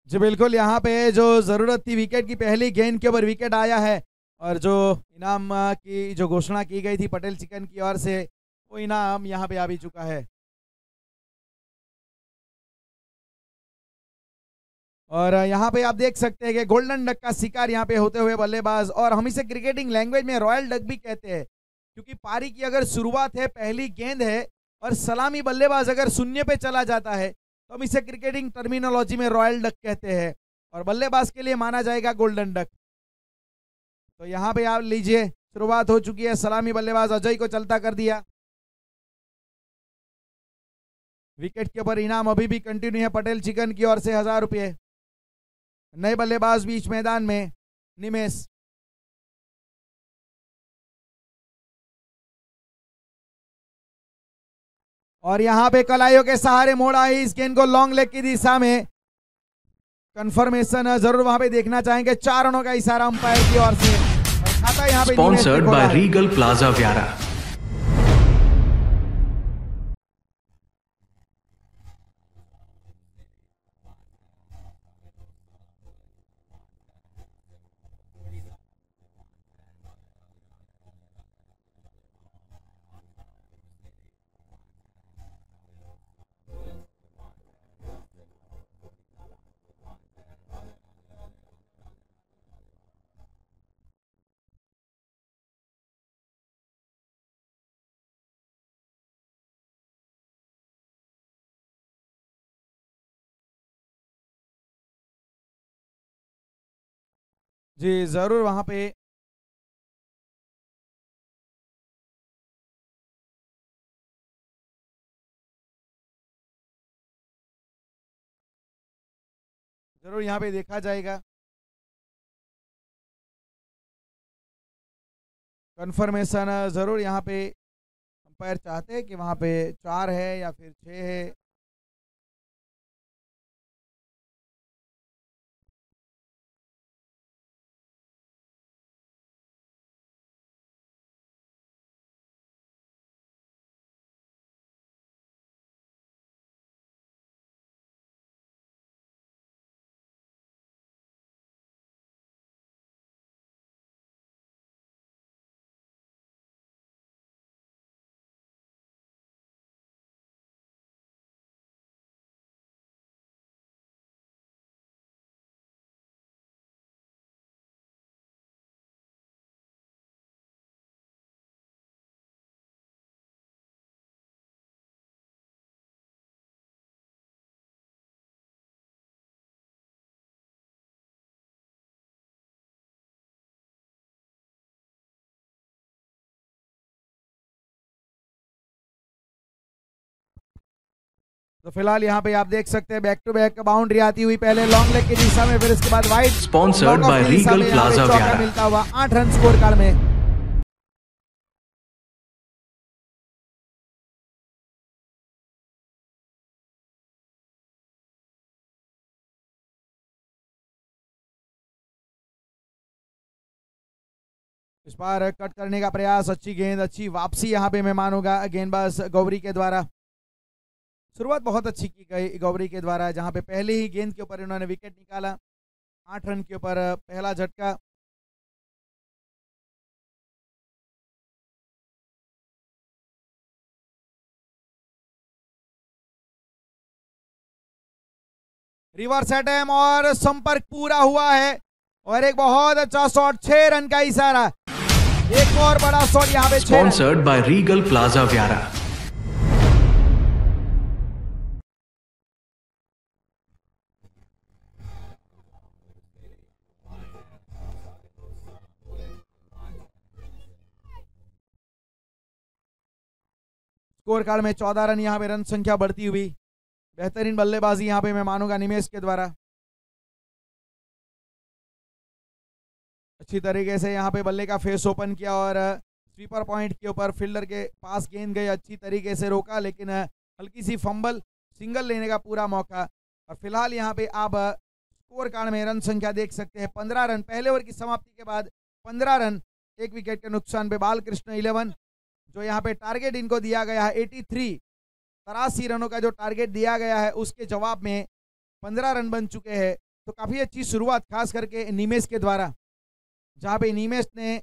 जी बिल्कुल, यहाँ पे जो जरूरत थी विकेट की, पहली गेंद के ऊपर विकेट आया है, और जो इनाम की जो घोषणा की गई थी पटेल चिकन की ओर से, वो इनाम यहाँ पे आ भी चुका है। और यहाँ पे आप देख सकते हैं कि गोल्डन डक का शिकार यहाँ पे होते हुए बल्लेबाज, और हम इसे क्रिकेटिंग लैंग्वेज में रॉयल डक भी कहते हैं, क्योंकि पारी की अगर शुरुआत है, पहली गेंद है, और सलामी बल्लेबाज अगर शून्य पे चला जाता है, तो हम इसे क्रिकेटिंग टर्मिनोलॉजी में रॉयल डक कहते हैं, और बल्लेबाज के लिए माना जाएगा गोल्डन डक। तो यहाँ पे आप लीजिए, शुरुआत हो चुकी है। सलामी बल्लेबाज अजय को चलता कर दिया। विकेट के ऊपर इनाम अभी भी कंटिन्यू है पटेल चिकन की ओर से 1000 रुपये। नए बल्लेबाज बीच मैदान में निमेश। और यहाँ पे कलाइयों के सहारे मोड़ा है इस गेंद को लॉन्ग लेग की दिशा में। कंफर्मेशन जरूर वहां पे देखना चाहेंगे। 4 रनों का इशारा अंपायर की ओर से, और खाता यहाँ पे sponsored by Regal Plaza Vyara. जी जरूर वहां पे जरूर यहाँ पे देखा जाएगा। कंफर्मेशन जरूर यहाँ पे अंपायर चाहते हैं कि वहां पे 4 है या फिर 6 है। तो फिलहाल यहाँ पे आप देख सकते हैं बैक टू बैक बाउंड्री आती हुई, पहले लॉन्ग लेग की दिशा में, फिर इसके बाद wide. Sponsored by Regal Plaza व्यारा। मिलता हुआ 8 रन स्कोर कार्ड में। बार कट करने का प्रयास, अच्छी गेंद, अच्छी वापसी यहाँ पे मैं मानूंगा गेंदबाज गौरी के द्वारा। शुरुआत बहुत अच्छी की गई गौरी के द्वारा, जहां पे पहले ही गेंद के ऊपर इन्होंने विकेट निकाला। 8 रन के ऊपर पहला झटका। रिवर्स अटैम्प और संपर्क पूरा हुआ है और एक बहुत अच्छा शॉट, 6 रन का इशारा। एक और बड़ा शॉट यहाँ पे, sponsored by Regal Plaza Vyara. Score card में 14 रन, यहाँ पे रन संख्या बढ़ती हुई। बेहतरीन बल्लेबाजी यहाँ पे मैं मानूंगा निमेश के द्वारा। अच्छी तरीके से यहाँ पे बल्ले का फेस ओपन किया और स्वीपर पॉइंट के ऊपर फील्डर के पास गेंद गई, अच्छी तरीके से रोका, लेकिन हल्की सी फंबल, सिंगल लेने का पूरा मौका। और फिलहाल यहाँ पे आप स्कोर कार्ड में रन संख्या देख सकते हैं, 15 रन। पहले ओवर की समाप्ति के बाद 15 रन, 1 विकेट के नुकसान पे बालकृष्ण 11। जो यहाँ पे टारगेट इनको दिया गया है 83 रनों का जो टारगेट दिया गया है, उसके जवाब में 15 रन बन चुके हैं। तो काफी अच्छी शुरुआत खास करके निमेश के द्वारा, जहाँ पे निमेश ने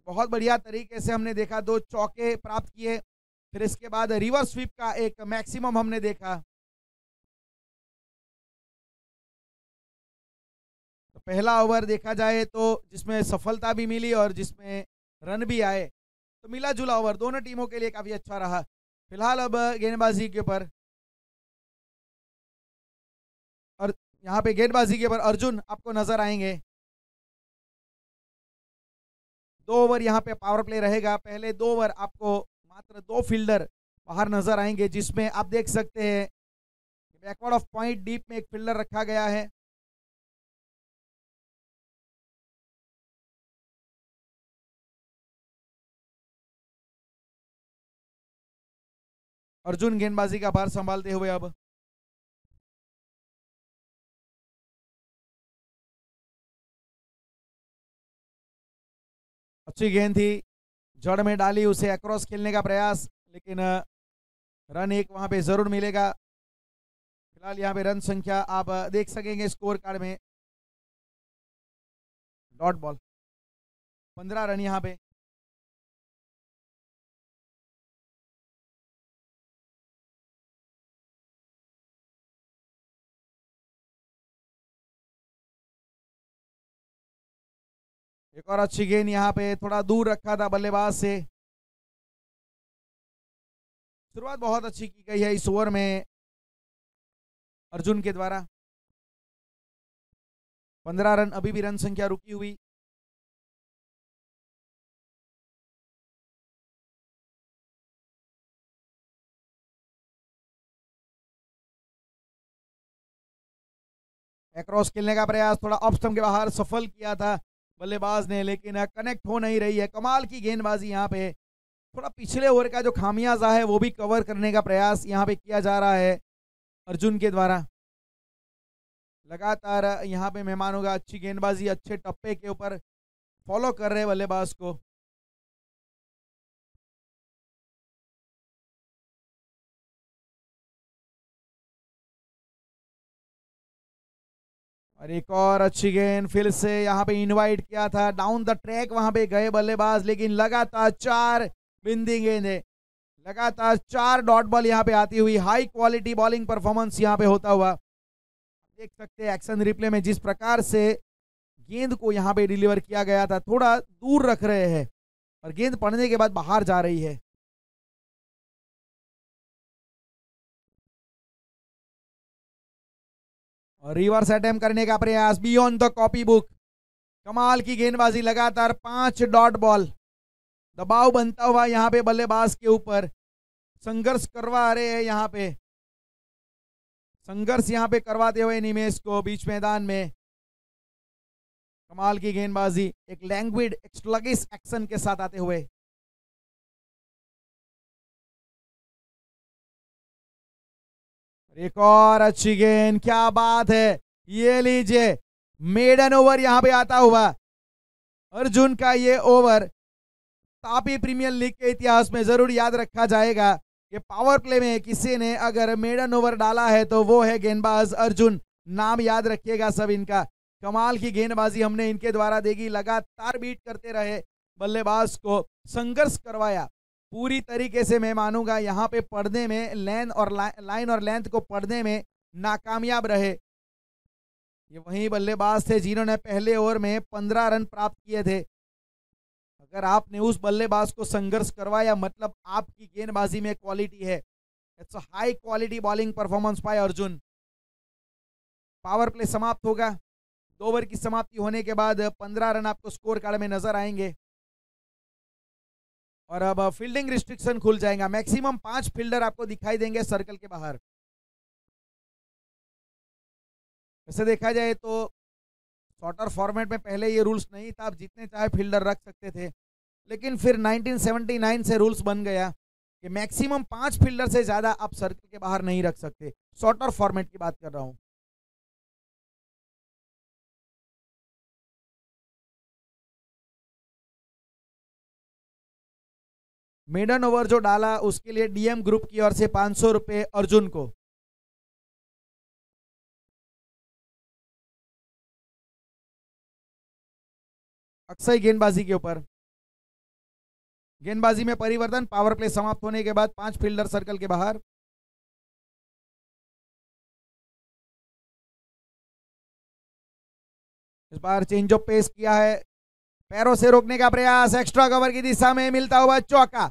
बहुत बढ़िया तरीके से हमने देखा 2 चौके प्राप्त किए, फिर इसके बाद रिवर्स स्वीप का एक मैक्सिमम हमने देखा। तो पहला ओवर देखा जाए तो जिसमें सफलता भी मिली और जिसमें रन भी आए, तो मिला जुला ओवर दोनों टीमों के लिए काफी अच्छा रहा। फिलहाल अब गेंदबाजी के ऊपर, और यहाँ पे गेंदबाजी के ऊपर अर्जुन आपको नजर आएंगे। 2 ओवर यहाँ पे पावर प्ले रहेगा। पहले 2 ओवर आपको मात्र 2 फील्डर बाहर नजर आएंगे, जिसमें आप देख सकते हैं बैकवर्ड ऑफ पॉइंट डीप में एक फील्डर रखा गया है। अर्जुन गेंदबाजी का भार संभालते हुए अब अच्छी गेंद थी, जड़ में डाली, उसे अक्रॉस खेलने का प्रयास, लेकिन रन एक वहां पे जरूर मिलेगा। फिलहाल यहाँ पे रन संख्या आप देख सकेंगे स्कोर कार्ड में, डॉट बॉल 15 रन यहाँ पे। एक और अच्छी गेंद यहाँ पे, थोड़ा दूर रखा था बल्लेबाज से। शुरुआत बहुत अच्छी की गई है इस ओवर में अर्जुन के द्वारा। 15 रन, अभी भी रन संख्या रुकी हुई। क्रॉस खेलने का प्रयास, थोड़ा ऑफ स्टंप के बाहर सफल किया था बल्लेबाज ने, लेकिन कनेक्ट हो नहीं रही है। कमाल की गेंदबाजी यहाँ पे, थोड़ा पिछले ओवर का जो खामियाजा है वो भी कवर करने का प्रयास यहाँ पे किया जा रहा है अर्जुन के द्वारा। लगातार यहाँ पे मैं मानूंगा अच्छी गेंदबाजी, अच्छे टप्पे के ऊपर फॉलो कर रहे बल्लेबाज को। और एक और अच्छी गेंद, फिर से यहाँ पे इनवाइट किया था, डाउन द ट्रैक वहां पे गए बल्लेबाज, लेकिन लगातार 4 बिंदी गेंदें, लगातार 4 डॉट बॉल यहाँ पे आती हुई। हाई क्वालिटी बॉलिंग परफॉर्मेंस यहाँ पे होता हुआ देख सकते हैं एक्शन रिप्ले में, जिस प्रकार से गेंद को यहाँ पे डिलीवर किया गया था। थोड़ा दूर रख रहे हैं और गेंद पड़ने के बाद बाहर जा रही है। और रिवर्स अटेम्प्ट करने का प्रयास, बियॉन्ड द कॉपी बुक। कमाल की गेंदबाजी, लगातार 5 डॉट बॉल। दबाव बनता हुआ यहाँ पे बल्लेबाज के ऊपर, संघर्ष करवा रहे हैं यहाँ पे, संघर्ष यहाँ पे करवाते हुए निमेश को बीच मैदान में। कमाल की गेंदबाजी, एक लैंग्विड स्लगिश एक्शन के साथ आते हुए। एक और अच्छी गेंद, क्या बात है, ये लीजिए मेडन ओवर यहाँ पे आता हुआ। अर्जुन का ये ओवर तापी प्रीमियर लीग के इतिहास में जरूर याद रखा जाएगा कि पावर प्ले में किसी ने अगर मेडन ओवर डाला है तो वो है गेंदबाज अर्जुन। नाम याद रखिएगा सब इनका। कमाल की गेंदबाजी हमने इनके द्वारा देखी, लगातार बीट करते रहे, बल्लेबाज को संघर्ष करवाया पूरी तरीके से। मैं मानूंगा यहाँ पे पढ़ने में लाइन और लेंथ को पढ़ने में नाकामयाब रहे। ये वही बल्लेबाज थे जिन्होंने पहले ओवर में 15 रन प्राप्त किए थे। अगर आपने उस बल्लेबाज को संघर्ष करवाया मतलब आपकी गेंदबाजी में क्वालिटी है। It's a high quality bowling performance by Arjun. Power play समाप्त होगा। 2 ओवर की समाप्ति होने के बाद 15 रन आपको स्कोर कार्ड में नजर आएंगे और अब फील्डिंग रिस्ट्रिक्शन खुल जाएगा। मैक्सिमम 5 फील्डर आपको दिखाई देंगे सर्कल के बाहर। वैसे देखा जाए तो शॉर्टर फॉर्मेट में पहले ये रूल्स नहीं था, आप जितने चाहे फील्डर रख सकते थे, लेकिन फिर 1979 से रूल्स बन गया कि मैक्सिमम 5 फील्डर से ज्यादा आप सर्कल के बाहर नहीं रख सकते। शॉर्टर फॉर्मेट की बात कर रहा हूं। मेडन ओवर जो डाला उसके लिए डीएम ग्रुप की ओर से 500 रुपए अर्जुन को। अक्षय गेंदबाजी के ऊपर। गेंदबाजी में परिवर्तन, पावर प्ले समाप्त होने के बाद 5 फील्डर सर्कल के बाहर। इस बार चेंज ऑफ पेस किया है, पैरों से रोकने का प्रयास, एक्स्ट्रा कवर की दिशा में मिलता हुआ चौका।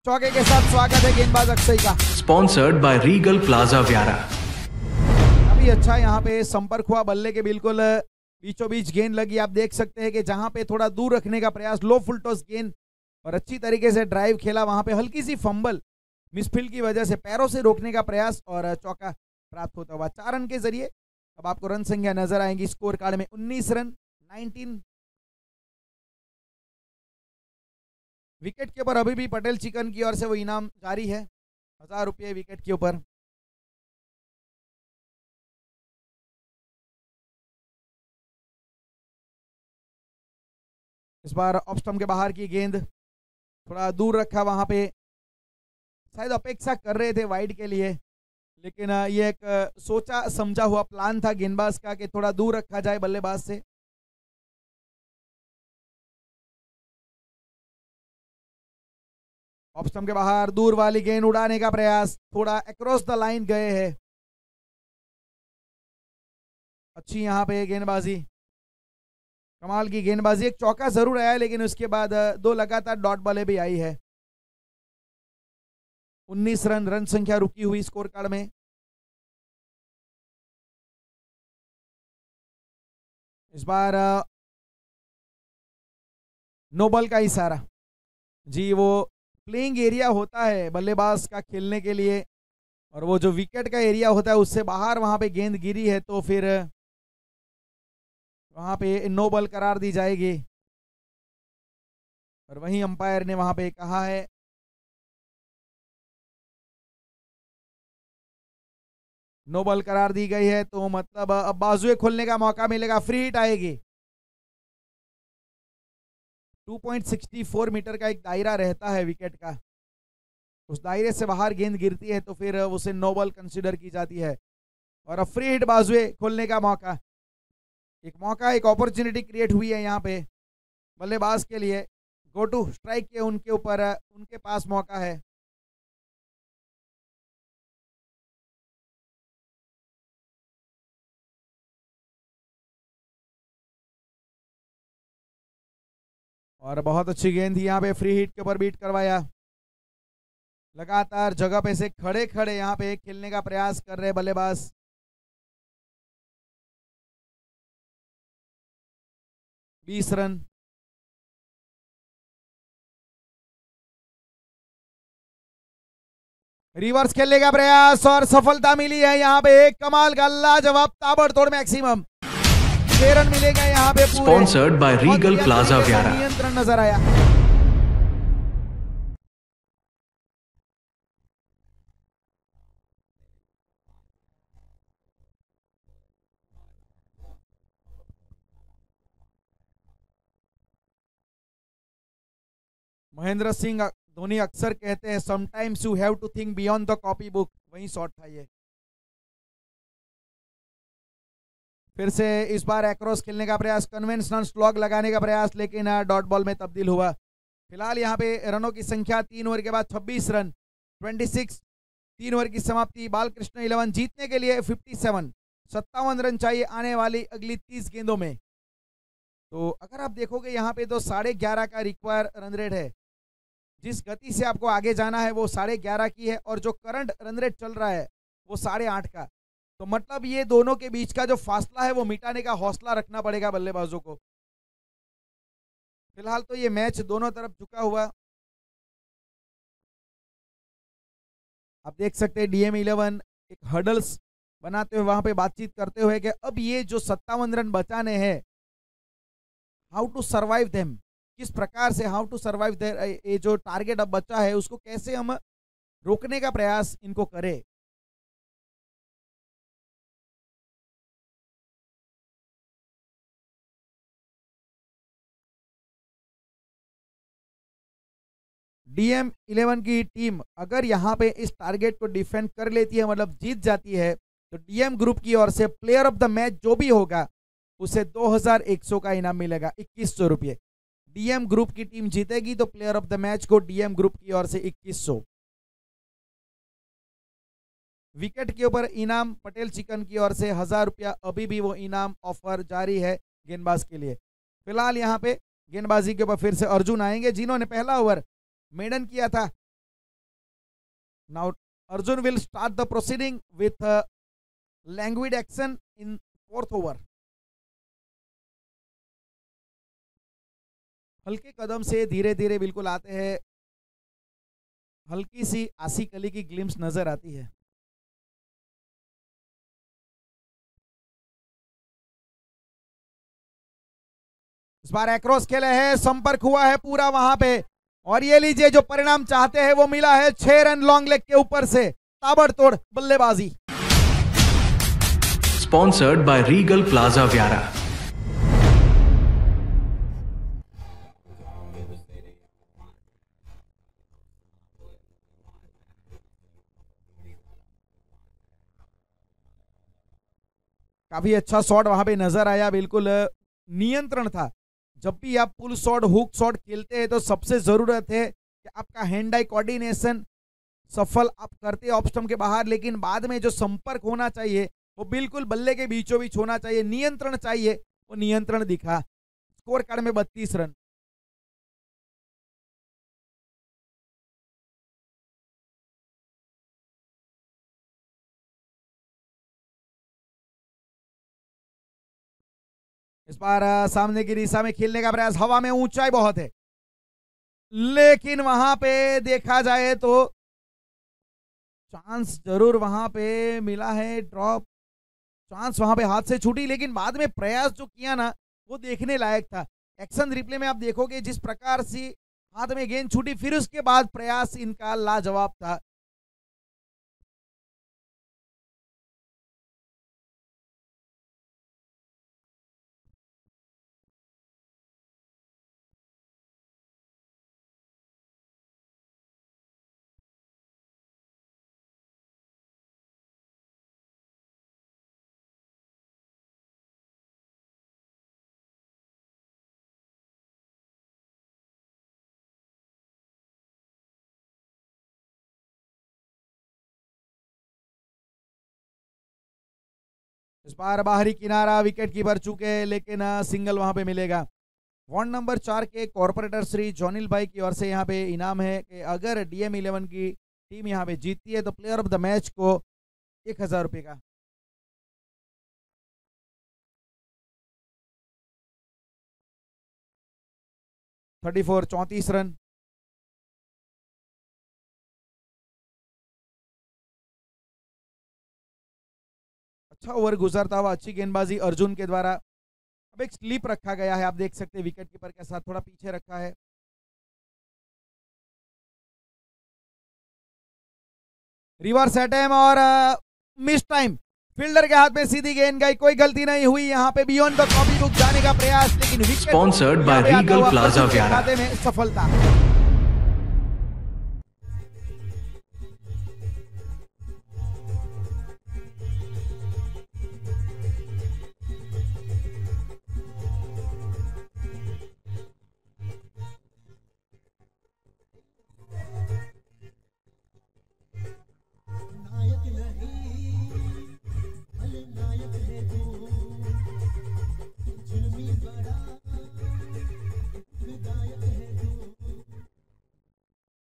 चौके के साथ स्वागत है गेंदबाज अक्षय का। स्पॉन्सर्ड बाय रीगल प्लाजा व्यारा। काफी अच्छा यहाँ पे संपर्क हुआ, बल्ले के बिल्कुल बीचों बीच गेंद लगी। आप देख सकते हैं कि जहां पे थोड़ा दूर रखने का प्रयास, लो फुल टॉस गेंद और अच्छी तरीके से ड्राइव खेला, वहां पे हल्की सी फंबल मिसफील्ड की वजह से पैरों से रोकने का प्रयास और चौका प्राप्त होता हुआ 4 रन के जरिए। अब आपको रन संख्या नजर आएंगी स्कोर कार्ड में 19 रन 19। विकेट के ऊपर अभी भी पटेल चिकन की ओर से वो इनाम जारी है, 1000 रुपये विकेट के ऊपर। इस बार ऑफ स्टंप के बाहर की गेंद थोड़ा दूर रखा, वहां पे शायद अपेक्षा कर रहे थे वाइड के लिए, लेकिन ये एक सोचा समझा हुआ प्लान था गेंदबाज का कि थोड़ा दूर रखा जाए बल्लेबाज से। ऑफ स्टंप के बाहर दूर वाली गेंद उड़ाने का प्रयास, थोड़ा अक्रॉस द लाइन गए हैं। अच्छी यहाँ पे गेंदबाजी, कमाल की गेंदबाजी। एक चौका जरूर आया लेकिन उसके बाद 2 लगातार डॉट बॉलें भी आई है। 19 रन, रन संख्या रुकी हुई स्कोर कार्ड में। इस बार नो बॉल का इशारा जी, वो प्लेइंग एरिया होता है बल्लेबाज का खेलने के लिए और वो जो विकेट का एरिया होता है उससे बाहर वहां पे गेंद गिरी है तो फिर वहां पे नो बॉल करार दी जाएगी। और वहीं अंपायर ने वहां पे कहा है नो बॉल करार दी गई है, तो मतलब अब बाजुए खोलने का मौका मिलेगा, फ्री हिट आएगी। 2.64 मीटर का एक दायरा रहता है विकेट का, उस दायरे से बाहर गेंद गिरती है तो फिर उसे नो बॉल कंसीडर की जाती है। और अब फ्री हिट बाजुए खोलने का मौका, एक अपॉर्चुनिटी क्रिएट हुई है यहाँ पे बल्लेबाज के लिए। गो टू स्ट्राइक के उनके ऊपर उनके पास मौका है। और बहुत अच्छी गेंद थी यहाँ पे, फ्री हिट के ऊपर बीट करवाया। लगातार जगह पे से खड़े खड़े यहाँ पे खेलने का प्रयास कर रहे बल्लेबाज। बीस रन। रिवर्स खेलने का प्रयास और सफलता मिली है यहाँ पे। एक कमाल का लाजवाब ताबड़तोड़ मैक्सिमम 6 रन मिलेगा यहाँ पे। Sponsored by Regal Plaza Vyara. नियंत्रण नजर आया। महेंद्र सिंह धोनी अक्सर कहते हैं sometimes you have to think beyond the copy book, वही शॉट था ये। फिर से इस बार एक्रॉस खेलने का प्रयास, कन्वेंशनल स्लॉग लगाने का प्रयास, लेकिन डॉट बॉल में तब्दील हुआ। फिलहाल यहाँ पे रनों की संख्या 3 ओवर के बाद 26 रन, 26, 3 ओवर की समाप्ति। बालकृष्ण 11 जीतने के लिए 57 रन चाहिए आने वाली अगली 30 गेंदों में। तो अगर आप देखोगे यहाँ पे तो 11.5 का रिक्वायर रन रेट है। जिस गति से आपको आगे जाना है वो 11.5 की है, और जो करंट रन रेट चल रहा है वो 8.5 का। तो मतलब ये दोनों के बीच का जो फासला है वो मिटाने का हौसला रखना पड़ेगा बल्लेबाजों को। फिलहाल तो ये मैच दोनों तरफ झुका हुआ। आप देख सकते हैं डीएम 11 एक हर्डल्स बनाते हुए वहां पे बातचीत करते हुए कि अब ये जो 57 रन बचाने हैं, हाउ टू सर्वाइव देम, किस प्रकार से हाउ टू सर्वाइव देयर, ये जो टारगेट अब बचा है उसको कैसे हम रोकने का प्रयास इनको करें। डीएम 11 की टीम अगर यहाँ पे इस टारगेट को डिफेंड कर लेती है, मतलब जीत जाती है, तो डीएम ग्रुप की ओर से प्लेयर ऑफ द मैच जो भी होगा उसे 2100 का इनाम मिलेगा, 2100 रुपये। डीएम ग्रुप की टीम जीतेगी तो प्लेयर ऑफ द मैच को डीएम ग्रुप की ओर से 2100। विकेट के ऊपर इनाम पटेल चिकन की ओर से 1000 रुपया, अभी भी वो इनाम ऑफर जारी है गेंदबाज के लिए। फिलहाल यहाँ पे गेंदबाजी के ऊपर फिर से अर्जुन आएंगे जिन्होंने पहला ओवर मेडन किया था। Now Arjun will start the proceeding with languid action in 4th over. हल्के कदम से धीरे धीरे बिल्कुल आते हैं, हल्की सी आसी कली की ग्लिम्स नजर आती है। इस बार एक्रॉस खेले हैं, संपर्क हुआ है पूरा वहां पे, और ये लीजिए जो परिणाम चाहते हैं वो मिला है। 6 रन लॉन्ग लेग के ऊपर से ताबड़तोड़ बल्लेबाजी। स्पॉन्सर्ड बाय रीगल प्लाजा व्यारा। काफी अच्छा शॉट वहां पे नजर आया, बिल्कुल नियंत्रण था। जब भी आप पुल शॉट हुक शॉट खेलते हैं तो सबसे जरूरत है कि आपका हैंड आई कोऑर्डिनेशन सफल आप करते हैं ऑफ स्टंप के बाहर, लेकिन बाद में जो संपर्क होना चाहिए वो बिल्कुल बल्ले के बीचों बीच होना चाहिए, नियंत्रण चाहिए, वो नियंत्रण दिखा। स्कोर कार्ड में 32 रन। इस बार सामने की दिशा में खेलने का प्रयास, हवा में ऊंचाई बहुत है, लेकिन वहां पे देखा जाए तो चांस जरूर वहां पे मिला है, ड्रॉप चांस वहां पे हाथ से छूटी, लेकिन बाद में प्रयास जो किया ना वो देखने लायक था। एक्शन रिप्ले में आप देखोगे जिस प्रकार से हाथ में गेंद छूटी, फिर उसके बाद प्रयास इनका लाजवाब था। इस बार बाहरी किनारा विकेट कीपर चूके, लेकिन सिंगल वहां पे मिलेगा। वार्ड नंबर 4 के कॉर्पोरेटर श्री जॉनिल भाई की ओर से यहाँ पे इनाम है कि अगर डीएम 11 की टीम यहाँ पे जीतती है तो प्लेयर ऑफ द मैच को 1000 रुपये का। Thirty 34 run. अच्छा ओवर गुजरता हुआ, अच्छी गेंदबाजी अर्जुन के द्वारा। अब एक स्लिप रखा गया है, आप देख सकते हैं विकेट कीपर के साथ थोड़ा पीछे रखा है। रिवर्स अटैम्प और मिस टाइम, फील्डर के हाथ में सीधी गेंद गई, कोई गलती नहीं हुई यहाँ पे। बियॉन्ड द कॉपी बुक जाने का प्रयास, लेकिन wicket sponsored by Regal Plaza व्यारा में सफलता।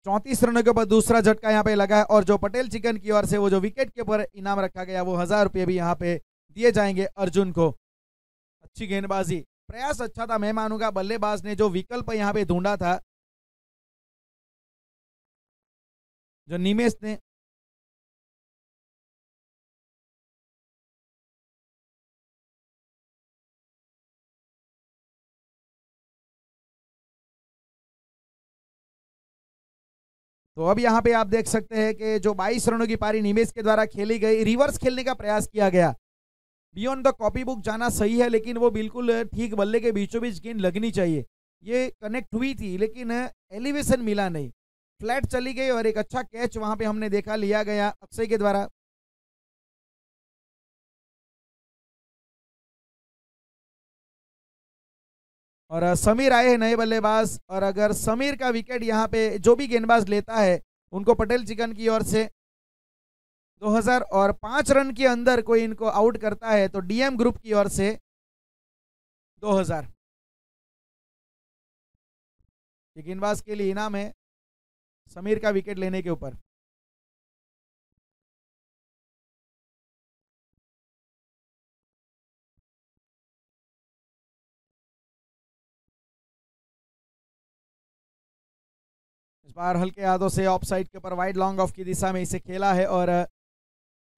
34 रनों के ऊपर दूसरा झटका यहाँ पे लगा है और जो पटेल चिकन की ओर से वो जो विकेट के ऊपर इनाम रखा गया वो 1000 रुपये भी यहाँ पे दिए जाएंगे अर्जुन को। अच्छी गेंदबाजी, प्रयास अच्छा था, मैं मानूंगा बल्लेबाज ने जो विकल्प यहाँ पे ढूंढा था, जो निमेश ने तो अब यहाँ पे आप देख सकते हैं कि जो 22 रनों की पारी निमेश के द्वारा खेली गई, रिवर्स खेलने का प्रयास किया गया। बियॉन्ड द कॉपी बुक जाना सही है, लेकिन वो बिल्कुल ठीक बल्ले के बीचों बीच गेंद लगनी चाहिए। ये कनेक्ट हुई थी लेकिन एलिवेशन मिला नहीं, फ्लैट चली गई और एक अच्छा कैच वहां पे हमने देखा लिया गया अक्षय के द्वारा। और समीर आए हैं नए बल्लेबाज, और अगर समीर का विकेट यहाँ पे जो भी गेंदबाज लेता है उनको पटेल चिकन की ओर से 2005 रन के अंदर कोई इनको आउट करता है तो डीएम ग्रुप की ओर से 2000 गेंदबाज के लिए इनाम है समीर का विकेट लेने के ऊपर। इस बार हल्के हाथों से ऑफ साइड के ऊपर वाइड लॉन्ग ऑफ की दिशा में इसे खेला है और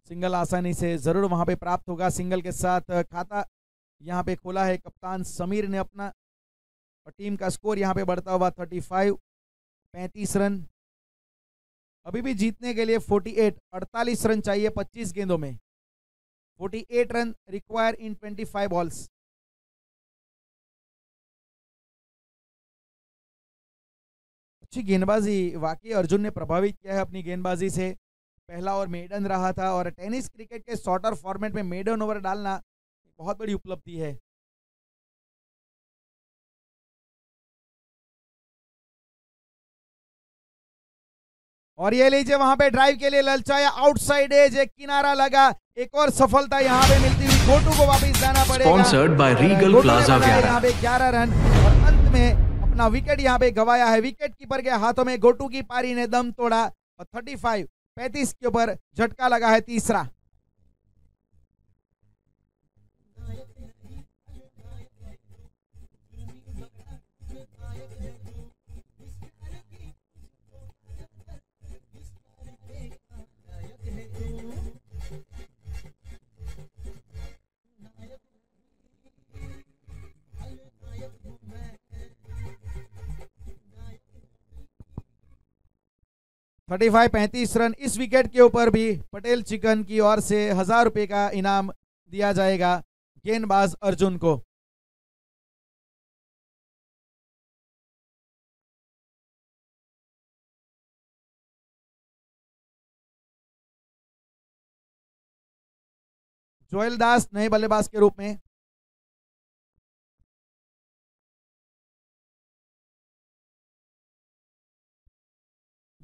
सिंगल आसानी से जरूर वहां पे प्राप्त होगा। सिंगल के साथ खाता यहां पे खोला है कप्तान समीर ने अपना, और टीम का स्कोर यहां पे बढ़ता हुआ 35 रन। अभी भी जीतने के लिए 48 रन चाहिए 25 गेंदों में, 48 रन रिक्वायर इन 25 बॉल्स। अच्छी गेंदबाजी, वाकई अर्जुन ने प्रभावित किया है अपनी गेंदबाजी से। पहला ओवर मेडन रहा था और टेनिस क्रिकेट के शॉर्टर फॉर्मेट में मेडन ओवर डालना बहुत बड़ी उपलब्धि है। और ये लीजिए वहां पे ड्राइव के लिए ललचाया, आउटसाइड एज, एक किनारा लगा, एक और सफलता यहां पे मिलती हुई। गोटू को वापस जाना पड़ेगा। स्पॉन्सर्ड बाय रीगल प्लाजा व्यारा। यहाँ पे 11 रन और अंत में अपना विकेट यहाँ पे गवाया है। विकेट कीपर के हाथों में गोटू की पारी ने दम तोड़ा और 35 के ऊपर झटका लगा है तीसरा। Thirty 35 run. इस विकेट के ऊपर भी पटेल चिकन की ओर से 1000 रुपए का इनाम दिया जाएगा गेंदबाज अर्जुन को। जोएल दास नए बल्लेबाज के रूप में,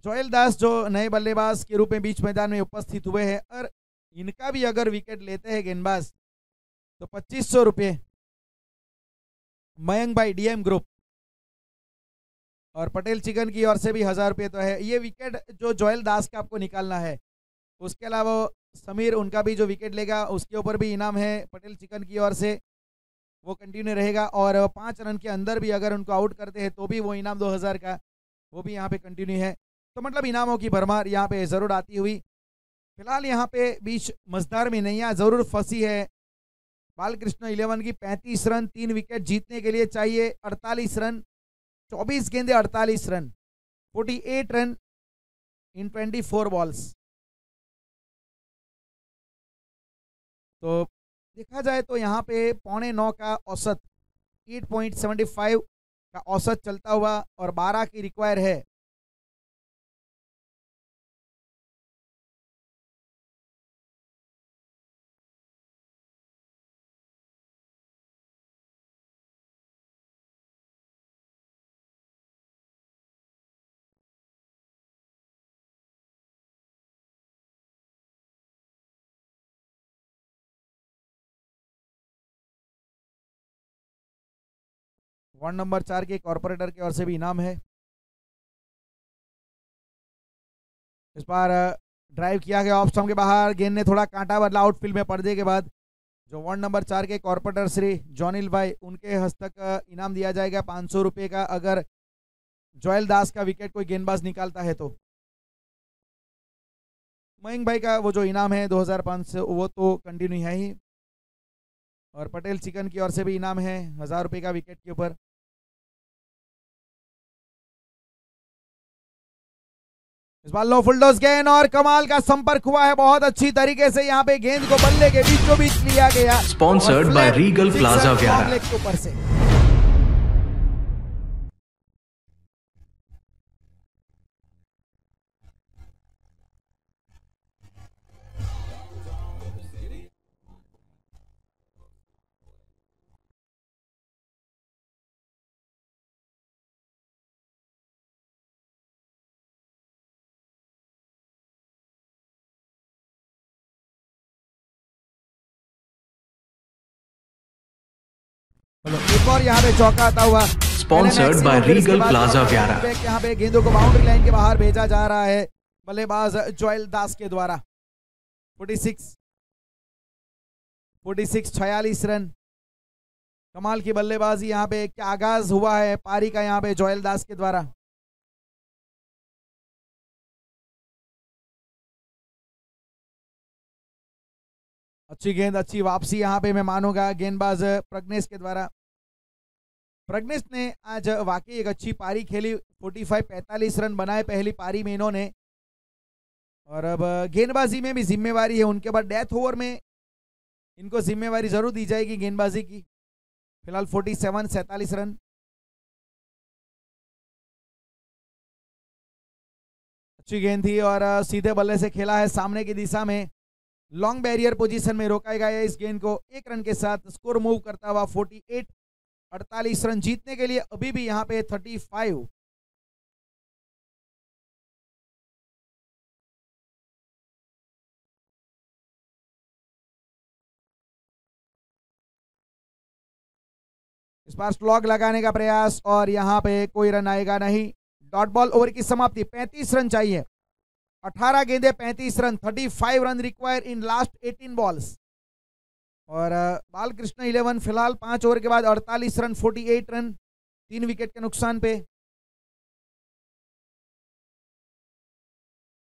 जोएल दास जो नए बल्लेबाज के रूप में बीच मैदान में उपस्थित हुए हैं, और इनका भी अगर विकेट लेते हैं गेंदबाज तो 2500 रुपये मयंक भाई डीएम ग्रुप, और पटेल चिकन की ओर से भी 1000 रुपये तो है। ये विकेट जो जोएल दास का आपको निकालना है, उसके अलावा समीर उनका भी जो विकेट लेगा उसके ऊपर भी इनाम है पटेल चिकन की ओर से, वो कंटिन्यू रहेगा। और 5 रन के अंदर भी अगर उनको आउट करते हैं तो भी वो इनाम 2000 का वो भी यहाँ पे कंटिन्यू है। तो मतलब इनामों की भरमार यहाँ पे जरूर आती हुई। फिलहाल यहाँ पे बीच मजदार में नैया जरूर फंसी है बालकृष्ण 11 की। 35 रन, 3 विकेट जीतने के लिए चाहिए 48 रन, 24 गेंदे 48 रन, 48 रन इन 24 बॉल्स। तो देखा जाए तो यहाँ पे 8.9 का औसत, 8.75 का औसत चलता हुआ और 12 की रिक्वायर है। वार्ड नंबर 4 के कॉर्पोरेटर की ओर से भी इनाम है। इस बार ड्राइव किया गया ऑफ स्टंप के बाहर, गेंद ने थोड़ा कांटा बदला आउटफील्ड में पड़ने के बाद। जो वार्ड नंबर 4 के कॉर्पोरेटर श्री जॉनिल भाई, उनके हस्तक इनाम दिया जाएगा 500 रुपये का, अगर जोयल दास का विकेट कोई गेंदबाज निकालता है तो। मयंक भाई का वो जो इनाम है 2500 वो तो कंटिन्यू है ही, और पटेल चिकन की ओर से भी इनाम है 1000 रुपये का विकेट के ऊपर। इस बार लो फुलडोज गेंद और कमाल का संपर्क हुआ है, बहुत अच्छी तरीके से यहाँ पे गेंद को बल्ले के बीचों बीच लिया गया। स्पॉन्सर्ड बाय रीगल प्लाजा व्यारा। के ऊपर से एक और यहाँ पे चौका आता हुआ। स्पॉन्सर्ड बाय रीगल प्लाजा व्यारा। यहाँ पे गेंदों को बाउंड्री लाइन के बाहर भेजा जा रहा है बल्लेबाज जोयल दास के द्वारा। 46 46 रन। कमाल की बल्लेबाजी यहाँ पे, क्या आगाज हुआ है पारी का यहाँ पे जोयल दास के द्वारा। अच्छी गेंद, अच्छी वापसी यहाँ पे मैं मानूंगा गेंदबाज प्रज्ञेश के द्वारा। प्रज्ञेश ने आज वाकई एक अच्छी पारी खेली, 45 रन बनाए पहली पारी में इन्होंने, और अब गेंदबाजी में भी जिम्मेवारी है उनके बाद। डेथ ओवर में इनको जिम्मेवारी जरूर दी जाएगी गेंदबाजी की। फिलहाल 47 रन। अच्छी गेंद थी और सीधे बल्ले से खेला है सामने की दिशा में, लॉन्ग बैरियर पोजीशन में रोका गया है इस गेंद को। एक रन के साथ स्कोर मूव करता हुआ 48 रन जीतने के लिए अभी भी यहाँ पे 35। इस बार स्लॉग लगाने का प्रयास और यहाँ पे कोई रन आएगा नहीं। डॉट बॉल ओवर की समाप्ति। 35 रन चाहिए, 18 गेंदे 35 run, 35 run require in last 18 balls. और बालकृष्ण 11 फिलहाल 5 ओवर के बाद 48 रन, 48 रन, 3 विकेट के नुकसान पे।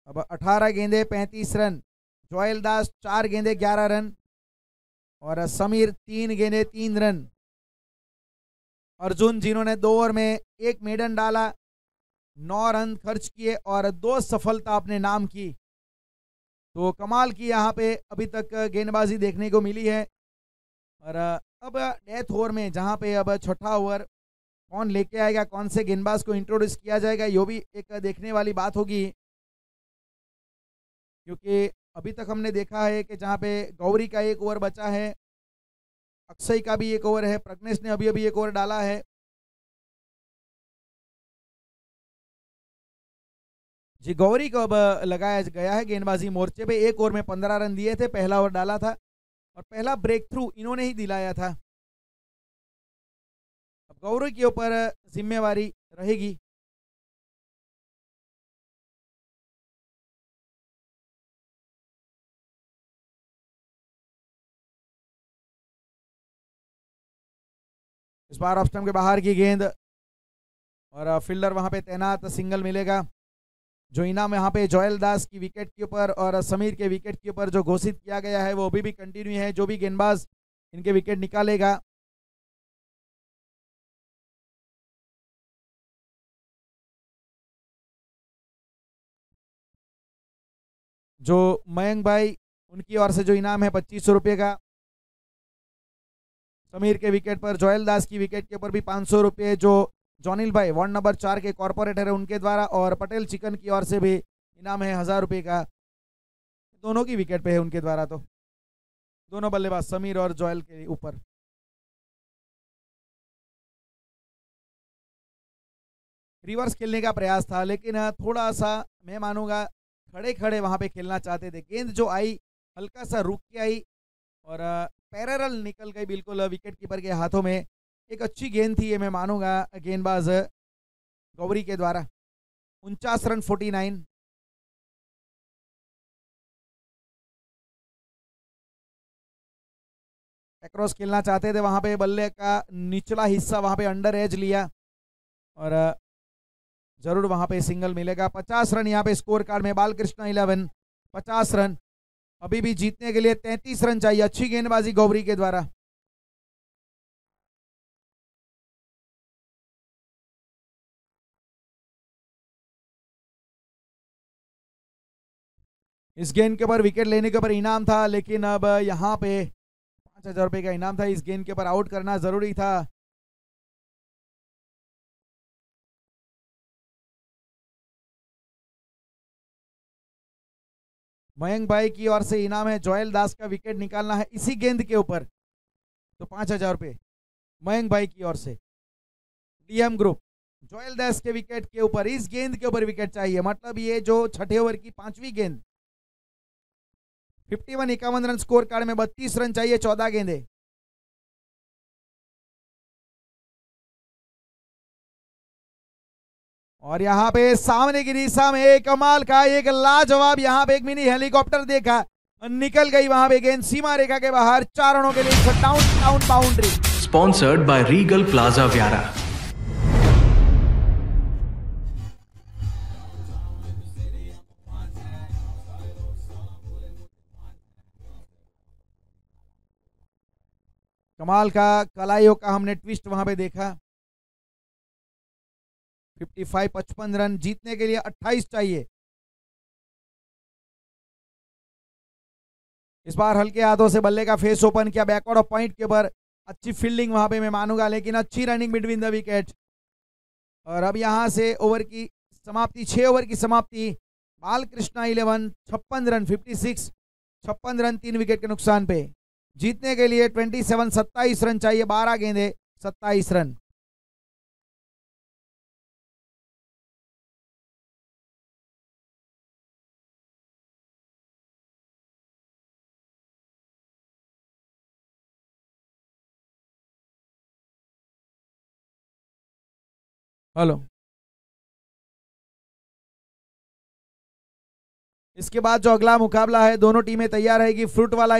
अब 18 गेंदे 35 रन, जोयल दास 4 गेंदे 11 रन, और समीर 3 गेंदे 3 रन। अर्जुन जिन्होंने 2 ओवर में 1 मेडन डाला, 9 रन खर्च किए और 2 सफलता अपने नाम की। तो कमाल की यहाँ पे अभी तक गेंदबाजी देखने को मिली है। और अब डेथ ओवर में जहाँ पे अब छठा ओवर कौन लेके आएगा, कौन से गेंदबाज को इंट्रोड्यूस किया जाएगा, यो भी एक देखने वाली बात होगी। क्योंकि अभी तक हमने देखा है कि जहाँ पे गौरी का 1 ओवर बचा है, अक्षय का भी 1 ओवर है, प्रज्ञेश ने अभी अभी 1 ओवर डाला है। जी गौरी को अब लगाया गया है गेंदबाजी मोर्चे पे। 1 ओवर में 15 रन दिए थे, पहला ओवर डाला था और पहला ब्रेक थ्रू इन्होंने ही दिलाया था। अब गौरी के ऊपर जिम्मेवारी रहेगी। इस बार ऑफ स्टंप के बाहर की गेंद और फील्डर वहां पे तैनात, सिंगल मिलेगा। जो इनाम यहाँ पे जोयल दास की विकेट के ऊपर और समीर के विकेट के ऊपर जो घोषित किया गया है वो अभी भी कंटिन्यू है। जो भी गेंदबाज इनके विकेट निकालेगा जो मयंक भाई, उनकी ओर से जो इनाम है 2500 रुपये का। समीर के विकेट पर, जोयल दास की विकेट के ऊपर भी 500 रुपये जो जॉनिल भाई वार्ड नंबर 4 के कॉर्पोरेटर है उनके द्वारा, और पटेल चिकन की ओर से भी इनाम है 1000 रुपये का। दोनों की विकेट पे है उनके द्वारा, तो दोनों बल्लेबाज समीर और जोयल के ऊपर। रिवर्स खेलने का प्रयास था लेकिन थोड़ा सा मैं मानूंगा खड़े खड़े वहां पे खेलना चाहते थे। गेंद जो आई हल्का सा रुक के आई और पैरेलल निकल गई बिल्कुल विकेट कीपर के हाथों में। एक अच्छी गेंद थी ये मैं मानूंगा गेंदबाज गौरी के द्वारा। 49 रन 49। क्रॉस खेलना चाहते थे, वहां पे बल्ले का निचला हिस्सा वहां पे अंडर एज लिया और जरूर वहां पे सिंगल मिलेगा। 50 रन यहाँ पे स्कोर कार्ड में बालकृष्ण 11, 50 रन। अभी भी जीतने के लिए 33 रन चाहिए। अच्छी गेंदबाजी गौरी के द्वारा। इस गेंद के ऊपर विकेट लेने के ऊपर इनाम था, लेकिन अब यहाँ पे 5,000 रुपए का इनाम था। इस गेंद के ऊपर आउट करना जरूरी था। मयंक भाई की ओर से इनाम है, जोयल दास का विकेट निकालना है इसी गेंद के ऊपर, तो 5,000 रुपए मयंक भाई की ओर से। डीएम ग्रुप जोयल दास के विकेट के ऊपर, इस गेंद के ऊपर विकेट चाहिए। मतलब ये जो छठे ओवर की 5वीं गेंद, 51 रन स्कोर कार्ड में, 32 रन चाहिए, 14 गेंदे। और यहाँ पे सामने की दिशा में एक कमाल का एक लाजवाब यहाँ पे एक मिनी हेलीकॉप्टर देखा, निकल गई वहां पे गेंद सीमा रेखा के बाहर। 4 रनों के लिए down boundary. Sponsored by Regal Plaza व्यारा। कमाल का कलाइयों का हमने ट्विस्ट वहां पे देखा। 55 रन जीतने के लिए 28 चाहिए। इस बार हल्के हाथों से बल्ले का फेस ओपन किया, बैकवर्ड ऑफ पॉइंट के ऊपर अच्छी फील्डिंग वहां पे मैं मानूंगा, लेकिन अच्छी रनिंग बिटवीन द विकेट। और अब यहां से ओवर की समाप्ति, 6 ओवर की समाप्ति। बालकृष्ण 11, 56 रन, 56 रन 3 विकेट के नुकसान पे। जीतने के लिए 27 रन चाहिए, 12 गेंदे, 27 रन। हेलो, इसके बाद जो अगला मुकाबला है, दोनों टीमें तैयार रहेगी। फ्रूट वाला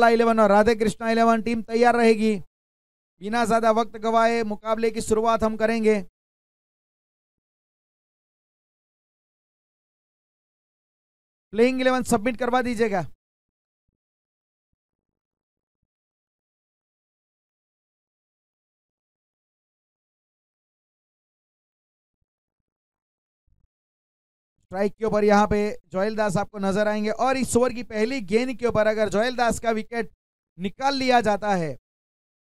11 और राधे कृष्णा 11 टीम तैयार रहेगी। बिना ज्यादा वक्त गवाए मुकाबले की शुरुआत हम करेंगे। प्लेइंग 11 सबमिट करवा दीजिएगा। स्ट्राइक के ऊपर यहाँ पे जोयल दास आपको नजर आएंगे। और इस ओवर की पहली गेंद के ऊपर अगर जोयल दास का विकेट निकाल लिया जाता है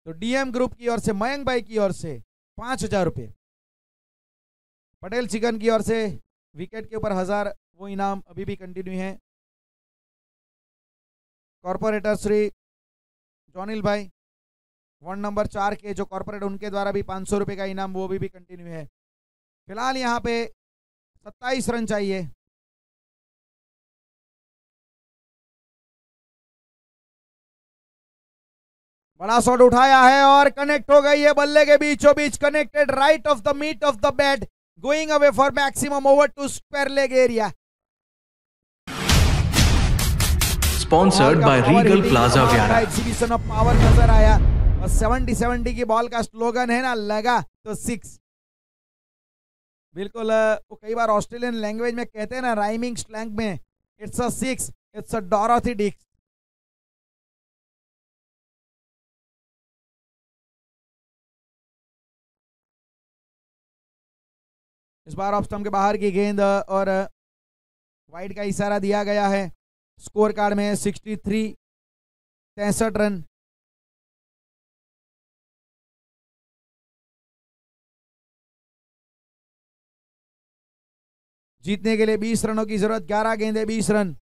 तो डीएम ग्रुप की ओर से, मयंक भाई की ओर से 5,000 रुपए। पटेल चिकन की ओर से विकेट के ऊपर 1000, वो इनाम अभी भी कंटिन्यू है। कॉर्पोरेटर श्री जॉनिल भाई, वार्ड नंबर 4 के जो कॉर्पोरेट, उनके द्वारा भी 500 रुपए का इनाम, वो भी कंटिन्यू है। फिलहाल यहाँ पे 27 रन चाहिए। बड़ा शॉट उठाया है और कनेक्ट हो गई है बल्ले के बीचों बीच, connected right of the meat of the bat, going away for maximum over to square leg area. Sponsored by Regal Plaza Vyara. Exhibition of power नजर आया। और 70-70 की बॉल का स्लोगन है ना, लगा तो 6। बिल्कुल, वो कई बार ऑस्ट्रेलियन लैंग्वेज में कहते हैं ना, राइमिंग स्लैंग में, it's a 6, it's a Dorothy Dicks. इस बार ऑफ स्टंप के बाहर की गेंद और वाइड का इशारा दिया गया है। स्कोर कार्ड में 63 रन। जीतने के लिए 20 रनों की जरूरत, 11 गेंदे, 20 रन।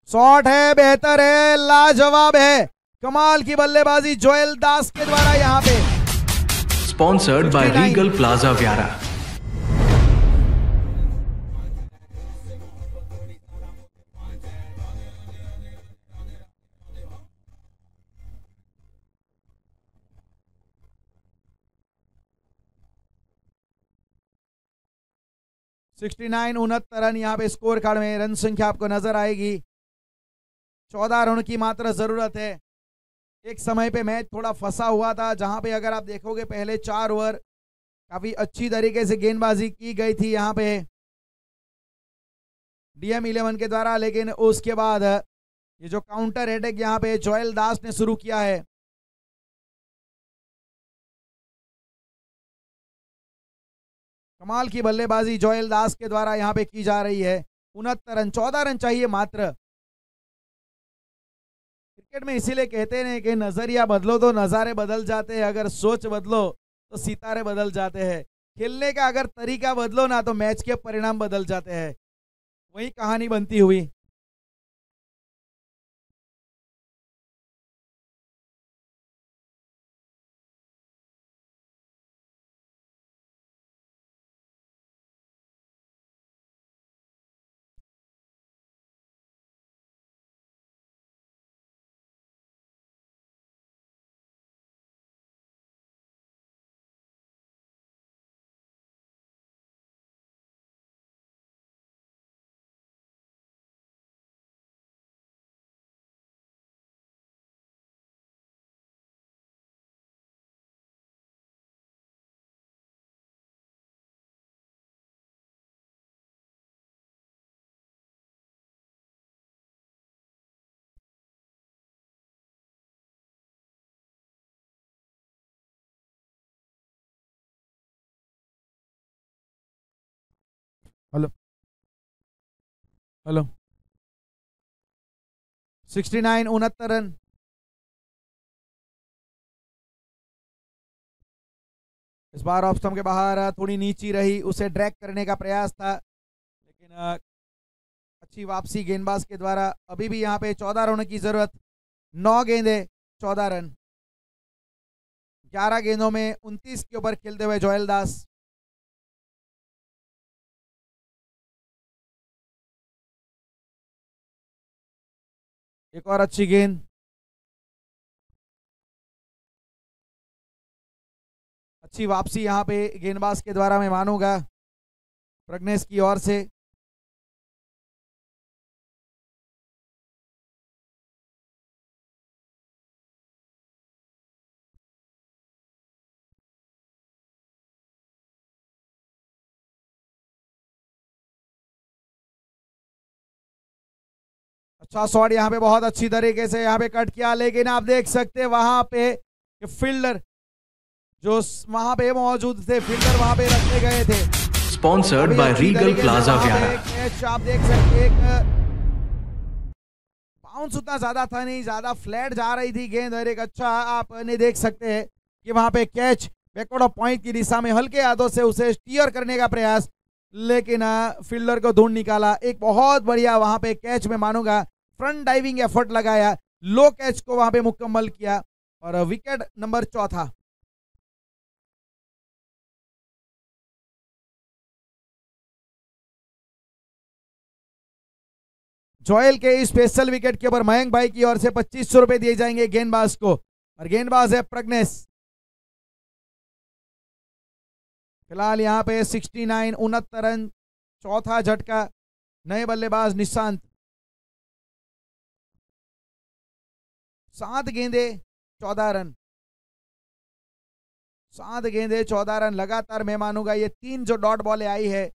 शॉट है, बेहतर है, लाजवाब है, कमाल की बल्लेबाजी जोयल दास के द्वारा यहाँ पे। Sponsored by Regal Plaza Vyara. 69 69 run यहाँ पे स्कोर कार्ड में रन संख्या आपको नजर आएगी। 14 रन की मात्र जरूरत है। एक समय पे मैच थोड़ा फंसा हुआ था, जहां पे अगर आप देखोगे पहले 4 ओवर काफी अच्छी तरीके से गेंदबाजी की गई थी यहाँ पे DM11 के द्वारा, लेकिन उसके बाद ये जो काउंटर अटैक यहाँ पे जोएल दास ने शुरू किया है, कमाल की बल्लेबाजी जोएल दास के द्वारा यहाँ पे की जा रही है। 69 रन, 14 रन चाहिए मात्र। क्रिकेट में इसीलिए कहते हैं कि नजरिया बदलो तो नजारे बदल जाते हैं, अगर सोच बदलो तो सितारे बदल जाते हैं। खेलने का अगर तरीका बदलो ना तो मैच के परिणाम बदल जाते हैं। वही कहानी बनती हुई। Hello hello 69 69 run. इस बार ऑफ स्टंप के बाहर थोड़ी नीची रही, उसे ड्रैग करने का प्रयास था, लेकिन अच्छी वापसी गेंदबाज के द्वारा। अभी भी यहाँ पे 14 रन की जरूरत। 9 गेंदे 14 रन। 11 गेंदों में 29 के ऊपर खेलते हुए जोएल दास। एक और अच्छी गेंद, अच्छी वापसी यहाँ पे गेंदबाज के द्वारा मैं मानूंगा प्रज्ञेश की ओर से। अच्छा शॉट यहाँ पे बहुत अच्छी तरीके से यहाँ पे कट किया, लेकिन आप देख सकते हैं वहां पे फील्डर जो वहां पे मौजूद थे, फील्डर वहां पे रखे गए थे। स्पॉन्सर्ड बाय रीगल प्लाजा व्यारा। आप देख सकते एक बाउंस उतना ज्यादा था नहीं, ज्यादा फ्लैट जा रही थी गेंद, और एक अच्छा आपने देख सकते हैं कि वहां पे कैच बैकवर्ड ऑफ पॉइंट की दिशा में हल्के हाथों से उसे स्टीयर करने का प्रयास, लेकिन फील्डर को ढूंढ निकाला। एक बहुत बढ़िया वहां पे कैच में मानूंगा, फ्रंट डाइविंग एफर्ट लगाया, लो कैच को वहां पे मुकम्मल किया, और विकेट नंबर 4। जोएल के इस स्पेशल विकेट के ऊपर मयंक भाई की ओर से 2500 रुपए दिए जाएंगे गेंदबाज को, और गेंदबाज है प्रज्ञेश। फिलहाल यहाँ पे 69 69 रन, चौथा झटका। नए बल्लेबाज निशांत। 7 गेंदे 14 रन, 7 गेंदे 14 रन लगातार मैं मानूंगा। ये 3 जो डॉट बॉलें आई है,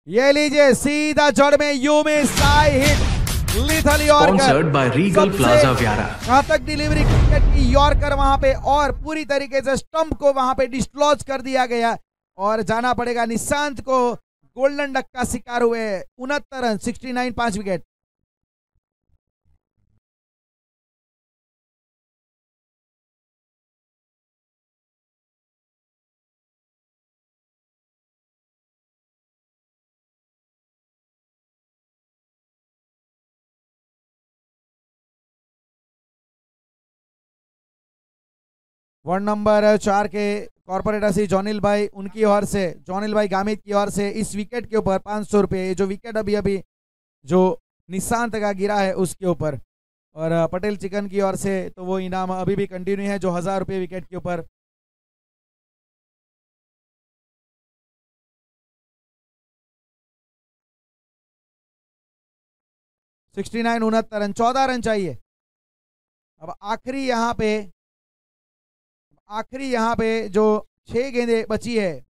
ये लीजिए सीधा जड़ में यू में Sai hit lethal yorker. Sponsored by Regal Plaza व्यारा। घातक डिलीवरी क्रिकेट की यॉर्कर वहां पे, और पूरी तरीके से स्टंप को वहां पे डिस्लॉज कर दिया गया, और जाना पड़ेगा निशांत को। गोल्डन डक का शिकार हुए। 69 रन, 69, 5 विकेट। वार्ड नंबर 4 के कॉर्पोरेटर सी जॉनिल भाई, उनकी ओर से, जॉनिल भाई गामित की ओर से इस विकेट के ऊपर 500 रुपए। जो विकेट अभी जो निशांत का गिरा है उसके ऊपर। और पटेल चिकन की ओर से तो वो इनाम अभी भी कंटिन्यू है जो 1000 रुपये विकेट के ऊपर। सिक्सटी 69 रन, 14 रन चाहिए। अब आखिरी यहाँ पे जो 6 गेंदें बची है,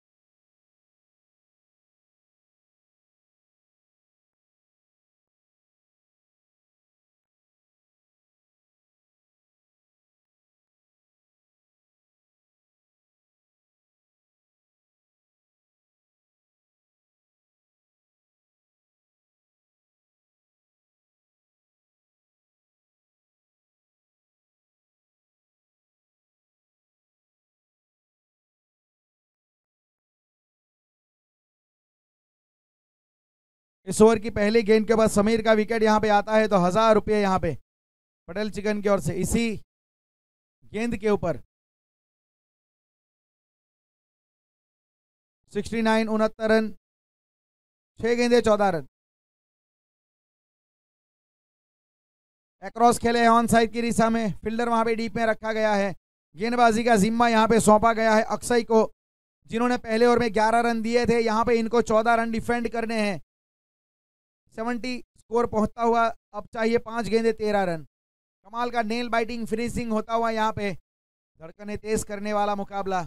इस ओवर की पहली गेंद के बाद समीर का विकेट यहाँ पे आता है तो 1000 रुपये यहाँ पे पटेल चिकन की ओर से इसी गेंद के ऊपर। 69 रन, 6 गेंदे 14 रन। अक्रॉस खेले हैं ऑन साइड की दिशा में, फील्डर वहां पे डीप में रखा गया है। गेंदबाजी का जिम्मा यहाँ पे सौंपा गया है अक्षय को, जिन्होंने पहले ओवर में 11 रन दिए थे। यहाँ पे इनको 14 रन डिफेंड करने हैं। 70 स्कोर पहुंचता हुआ अब चाहिए 5 गेंदे 13 रन। कमाल का नेल बाइटिंग फिनिशिंग होता हुआ यहाँ पे धड़कने तेज करने वाला मुकाबला।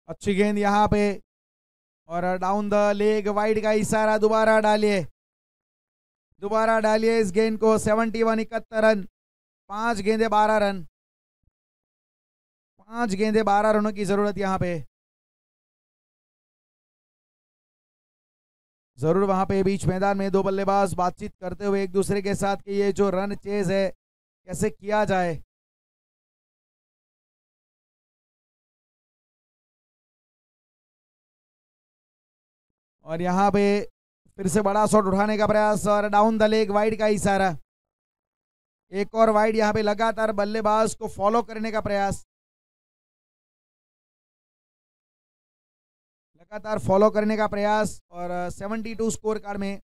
अच्छी गेंद यहाँ पे और डाउन द लेग, वाइड का इशारा, दोबारा डालिए इस गेंद को। 71 रन, 5 गेंदे 12 रन, 5 गेंदे 12 रनों की जरूरत यहाँ पे। जरूर वहां पे बीच मैदान में 2 बल्लेबाज बातचीत करते हुए एक दूसरे के साथ कि ये जो रन चेज है कैसे किया जाए। और यहाँ पे फिर से बड़ा शॉट उठाने का प्रयास और डाउन द लेग, वाइड का इशारा। एक और वाइड यहाँ पे, लगातार बल्लेबाज को फॉलो करने का प्रयास, लगातार फॉलो करने का प्रयास। और 72 स्कोर कार्ड में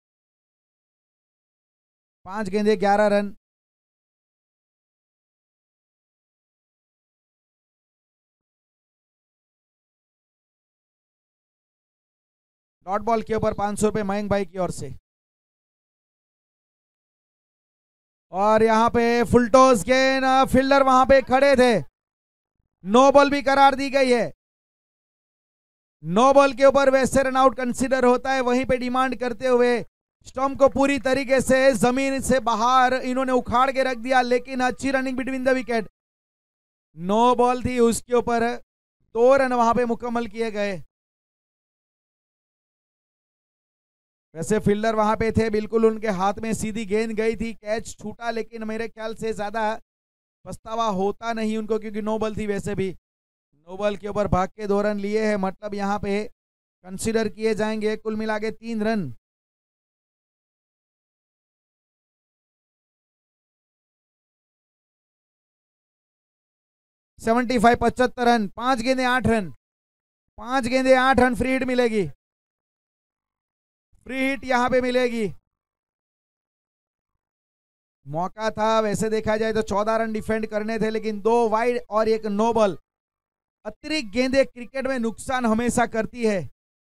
5 गेंदे 11 रन। डॉट बॉल के ऊपर 500 रुपए मयंक भाई की ओर से। और यहाँ पे फुल टॉस गेंद, फील्डर वहां पे खड़े थे, नो बॉल भी करार दी गई है। नो बॉल के ऊपर वैसे रन आउट कंसीडर होता है। वहीं पे डिमांड करते हुए स्टंप को पूरी तरीके से जमीन से बाहर इन्होंने उखाड़ के रख दिया, लेकिन अच्छी running between the wicket. No ball थी, उसके ऊपर 2 रन वहां पे मुकम्मल किए गए। वैसे फील्डर वहां पे थे, बिल्कुल उनके हाथ में सीधी गेंद गई थी, कैच छूटा, लेकिन मेरे ख्याल से ज्यादा पछतावा होता नहीं उनको, क्योंकि नो बॉल थी। वैसे भी नो बॉल के ऊपर भाग के 2 रन लिए हैं, मतलब यहाँ पे कंसीडर किए जाएंगे कुल मिला के 3 रन। सेवेंटी 75 रन, 5 गेंदे 8 रन, 5 गेंदे 8 रन। फ्री हिट मिलेगी, फ्री हिट यहाँ पे मिलेगी। मौका था वैसे देखा जाए तो 14 रन डिफेंड करने थे, लेकिन 2 वाइड और एक नो बॉल। अतिरिक्त गेंदें क्रिकेट में नुकसान हमेशा करती है।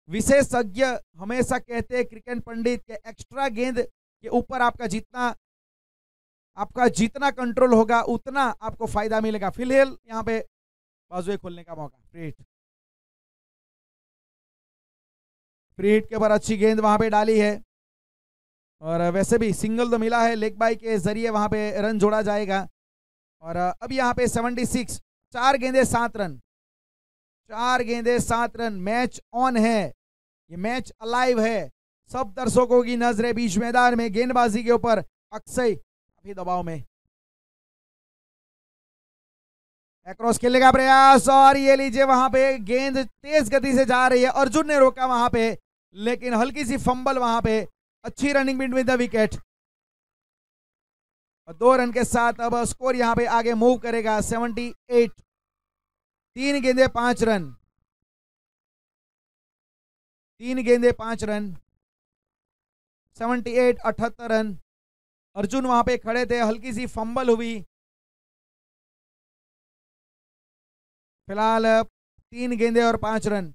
विशेषज्ञ हमेशा कहते हैं, क्रिकेट पंडित, के एक्स्ट्रा गेंद के ऊपर आपका जितना कंट्रोल होगा उतना आपको फायदा मिलेगा। फिलहाल यहाँ पे बाजुए खोलने का मौका, फ्री हिट। फ्री हिट के ऊपर अच्छी गेंद वहां पे डाली है, और वैसे भी सिंगल तो मिला है, लेग बाई के जरिए वहां पे रन जोड़ा जाएगा। और अब यहाँ पे 76, 4 गेंदे 7 रन, 4 गेंदे 7 रन। मैच ऑन है, ये मैच अलाइव है। सब दर्शकों की नजरें बीच मैदान में, गेंदबाजी के ऊपर। अक्षय काफी दबाव में, अक्रॉस खेलने का प्रयास, और ये लीजिए वहां पे गेंद तेज गति से जा रही है। अर्जुन ने रोका वहां पे, लेकिन हल्की सी फंबल वहां पे। अच्छी रनिंग बिटवीन द विकेट, और 2 रन के साथ अब स्कोर यहां पे आगे मूव करेगा। 78 3 गेंदे 5 रन, 3 गेंदे 5 रन, 78 78 रन। अर्जुन वहां पे खड़े थे, हल्की सी फंबल हुई। फिलहाल 3 गेंदे और 5 रन।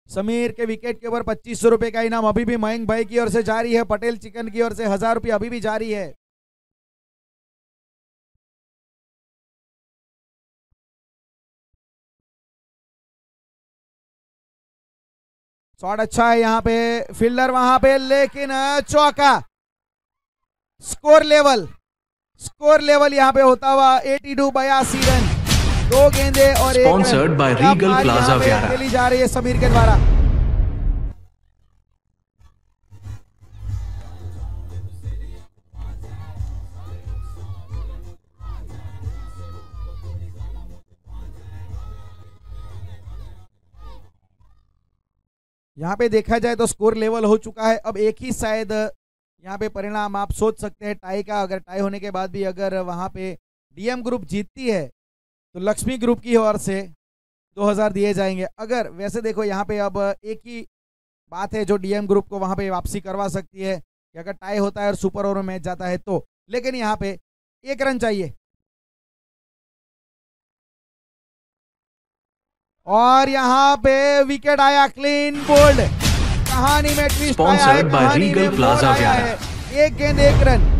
समीर के विकेट के ऊपर 2500 रुपए का इनाम अभी भी मयंक भाई की ओर से जारी है। पटेल चिकन की ओर से 1000 रुपये अभी भी जारी है। शॉट अच्छा है यहाँ पे, फील्डर वहां पे, लेकिन चौका। स्कोर लेवल यहाँ पे होता हुआ 82-82 रन, 2 गेंदे और 1 Sponsored by Regal Plaza Viara। खेली जा रही है समीर के द्वारा। यहाँ पे देखा जाए तो स्कोर लेवल हो चुका है। अब एक ही शायद यहाँ पे परिणाम आप सोच सकते हैं टाई का। अगर टाई होने के बाद भी अगर वहाँ पे डीएम ग्रुप जीतती है तो लक्ष्मी ग्रुप की ओर से 2000 दिए जाएंगे। अगर वैसे देखो यहाँ पे अब एक ही बात है जो डीएम ग्रुप को वहाँ पे वापसी करवा सकती है कि अगर टाई होता है और सुपर ओवर में मैच जाता है तो। लेकिन यहाँ पे 1 रन चाहिए और यहाँ पे विकेट आया, क्लीन बोल्ड। कहानी में ट्विस्ट आया है, कहानी में मोड़ आया है। 1 गेंद 1 रन।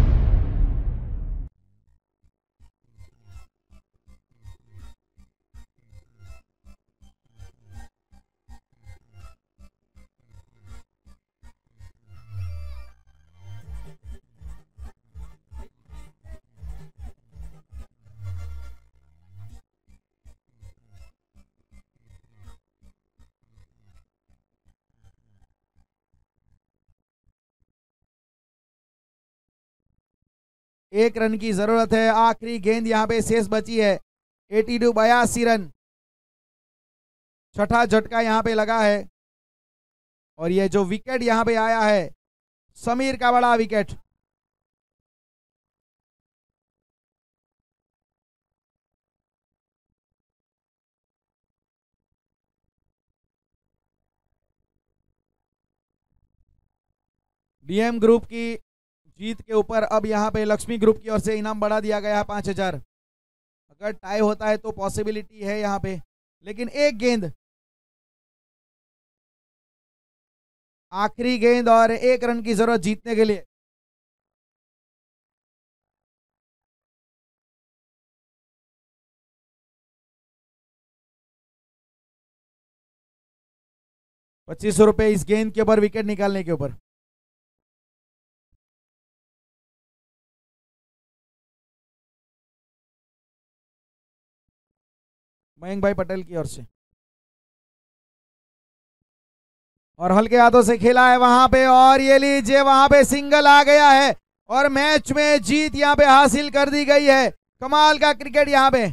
एक रन की जरूरत है। आखिरी गेंद यहाँ पे शेष बची है। 82-82 रन। छठा झटका यहाँ पे लगा है और ये जो विकेट यहाँ पे आया है समीर का बड़ा विकेट। डीएम ग्रुप की जीत के ऊपर अब यहाँ पे लक्ष्मी ग्रुप की ओर से इनाम बढ़ा दिया गया है 5000। अगर टाई होता है तो पॉसिबिलिटी है यहाँ पे, लेकिन 1 गेंद, आखिरी गेंद और 1 रन की जरूरत जीतने के लिए। ₹2500 इस गेंद के ऊपर विकेट निकालने के ऊपर। मयंक भाई पटेल की ओर से और हल्के हाथों से खेला है वहां पे और ये लीजिए वहां पे सिंगल आ गया है और मैच में जीत यहां पे हासिल कर दी गई है। कमाल का क्रिकेट यहाँ पे।